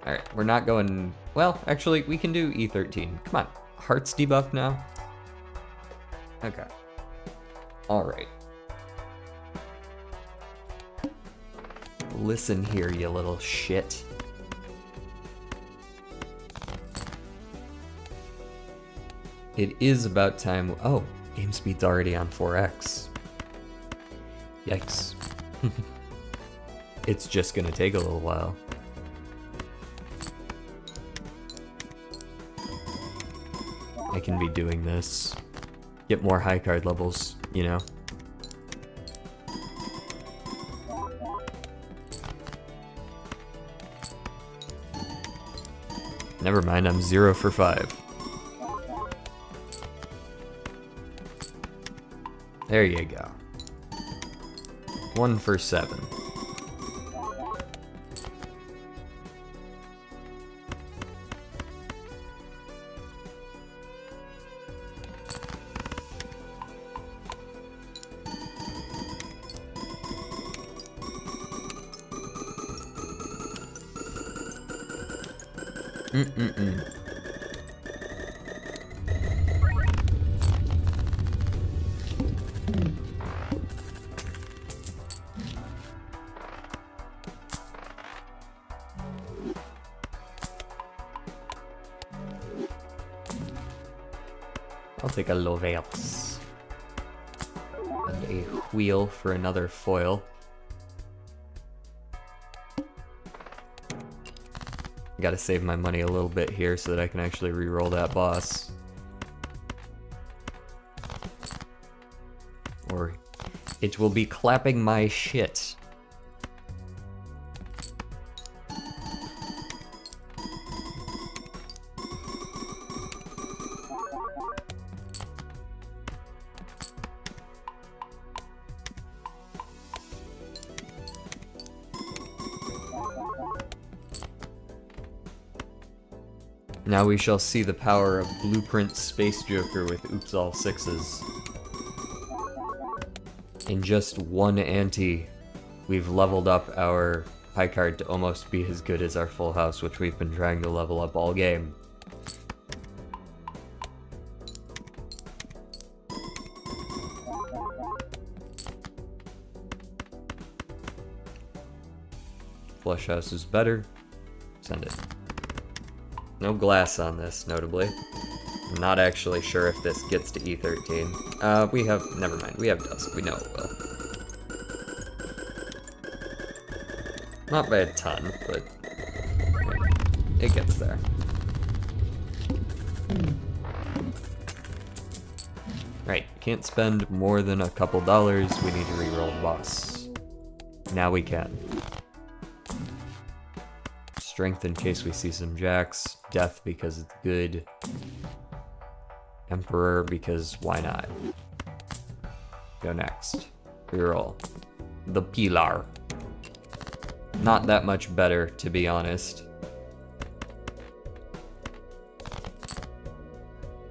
Alright, we're not going... Well, actually, we can do E13. Come on. Hearts debuff now? Okay. Alright. Listen here, you little shit. It is about time... Oh, game speed's already on 4x. Yikes. It's just gonna take a little while. I can be doing this. Get more high card levels, you know? Never mind, I'm 0 for 5. There you go. 1 for 7. I'll take a Lovels. And a wheel for another foil. Gotta save my money a little bit here so that I can actually re-roll that boss. Or it will be clapping my shit. Now we shall see the power of Blueprint Space Joker with Oops All Sixes. In just one ante, we've leveled up our high card to almost be as good as our full house, which we've been trying to level up all game. Flush house is better. Send it. No glass on this, notably. I'm not actually sure if this gets to E13. We have, never mind, we have Dusk, we know it will. Not by a ton, but it gets there. Right, can't spend more than a couple dollars, we need to reroll the boss. Now we can. Strength in case we see some jacks, death because it's good, Emperor because why not? Go next. Reroll. The Pilar. Not that much better, to be honest.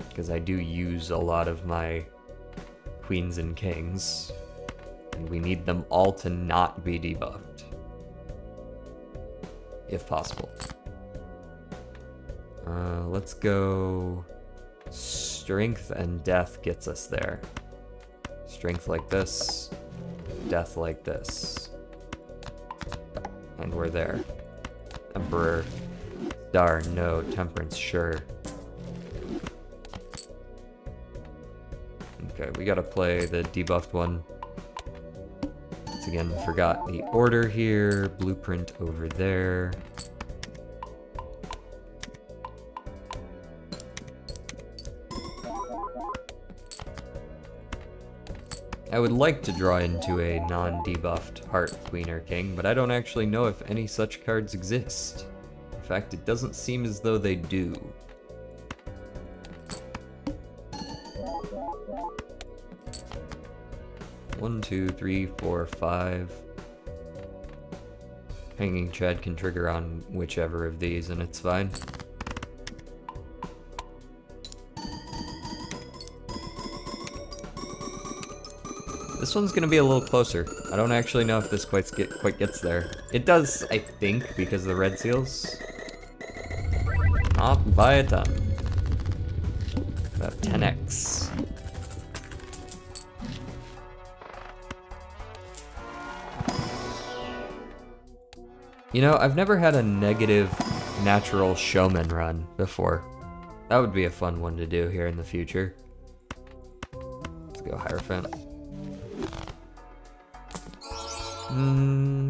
Because I do use a lot of my queens and kings. And we need them all to not be debuffed. If possible. Let's go... Strength and death gets us there. Strength like this. Death like this. And we're there. Emperor. Star, no. Temperance, sure. Okay, we gotta play the debuffed one. Once again, forgot the order here. Blueprint over there. I would like to draw into a non-debuffed Heart, Queen, or King, but I don't actually know if any such cards exist. In fact, it doesn't seem as though they do. One, two, three, four, five. Hanging Chad can trigger on whichever of these, and it's fine. This one's gonna be a little closer. I don't actually know if this quite gets there. It does, I think, because of the red seals. Not by a ton. About 10x. You know, I've never had a negative natural showman run before. That would be a fun one to do here in the future. Let's go Hierophant.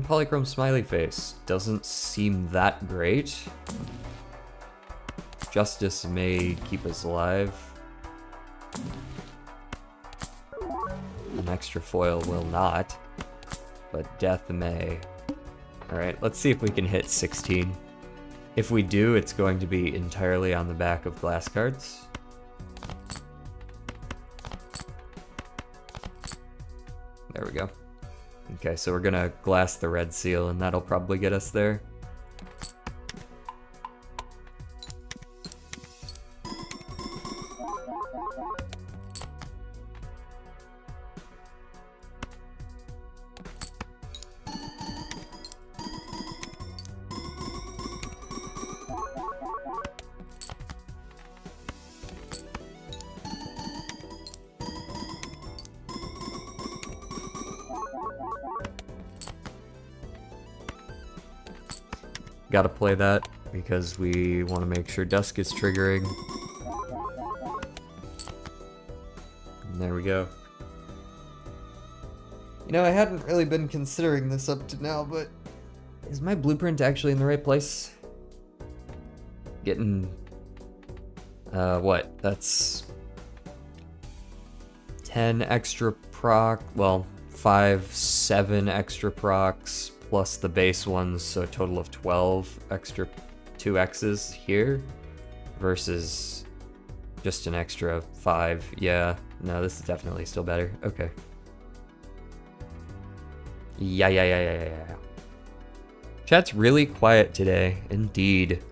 Polychrome Smiley Face doesn't seem that great. Justice may keep us alive. An extra foil will not, but Death may. Alright, let's see if we can hit 16. If we do, it's going to be entirely on the back of glass cards. There we go. Okay, so we're gonna glass the red seal, and that'll probably get us there. Gotta play that because we want to make sure Dusk is triggering. And there we go. You know, I hadn't really been considering this up to now, but is my blueprint actually in the right place? Getting, what? That's 10 extra proc, well, 5, 7 extra procs. Plus the base ones, so a total of 12 extra 2x's here versus just an extra 5. Yeah, no, this is definitely still better. Okay. Yeah. Chat's really quiet today, indeed.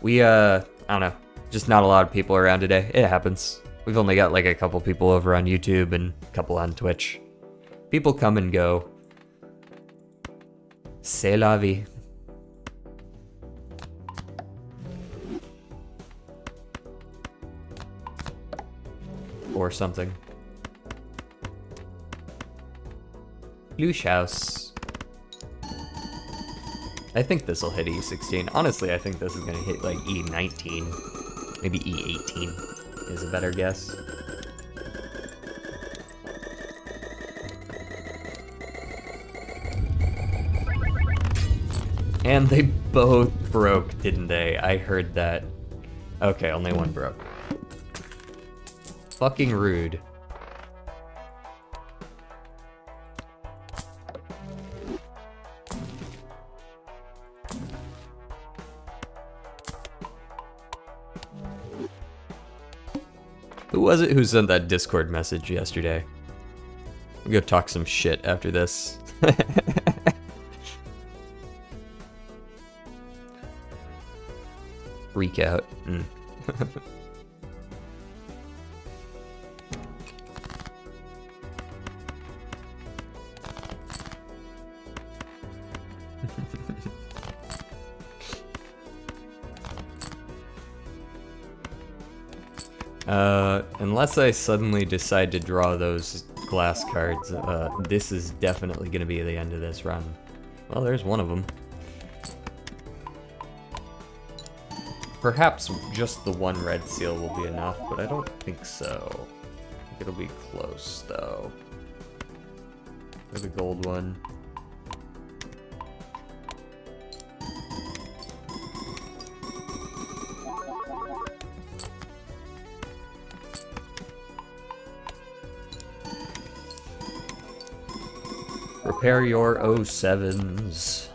We, I don't know, Just not a lot of people around today. It happens. We've only got like a couple people over on YouTube and a couple on Twitch. People come and go. C'est la vie. Or something. Lush house. I think this will hit E16. Honestly, I think this is going to hit like E19. Maybe E18 is a better guess. And they both broke, didn't they? I heard that. Okay, only one broke. Fucking rude. Who was it who sent that Discord message yesterday? I'm gonna talk some shit after this. Freak out. Unless I suddenly decide to draw those glass cards, this is definitely going to be the end of this run. Well, there's one of them. Perhaps just the one red seal will be enough, but I don't think so. I think it'll be close, though. There's a gold one. Prepare your 07s.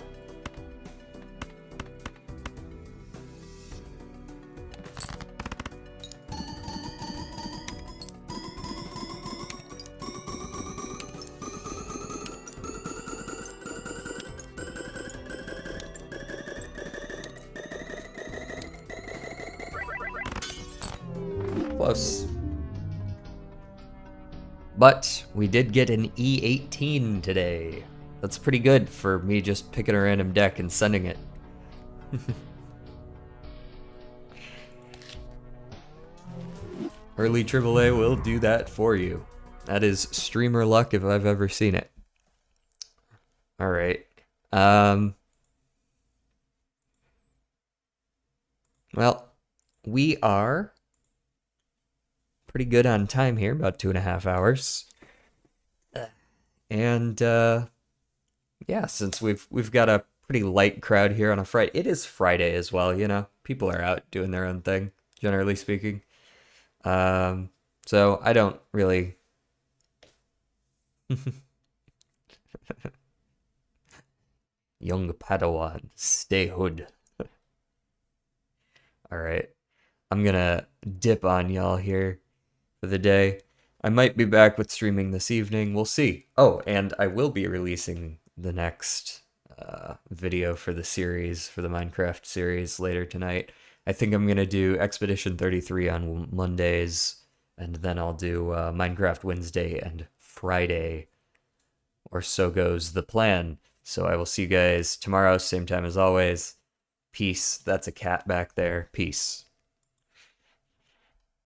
Close. But we did get an E18 today. That's pretty good for me just picking a random deck and sending it. Early AAA will do that for you. That is streamer luck if I've ever seen it. Alright. Well, we are pretty good on time here, about 2.5 hours. And yeah, since we've got a pretty light crowd here on a Friday. It is Friday as well, you know. People are out doing their own thing, generally speaking. So I don't really young Padawan, stay hood. All right. I'm gonna dip on y'all here for the day. I might be back with streaming this evening. We'll see. Oh, and I will be releasing the next video for the series, for the Minecraft series later tonight. I think I'm going to do Expedition 33 on Mondays, and then I'll do Minecraft Wednesday and Friday, or so goes the plan. So I will see you guys tomorrow, same time as always. Peace. That's a cat back there. Peace.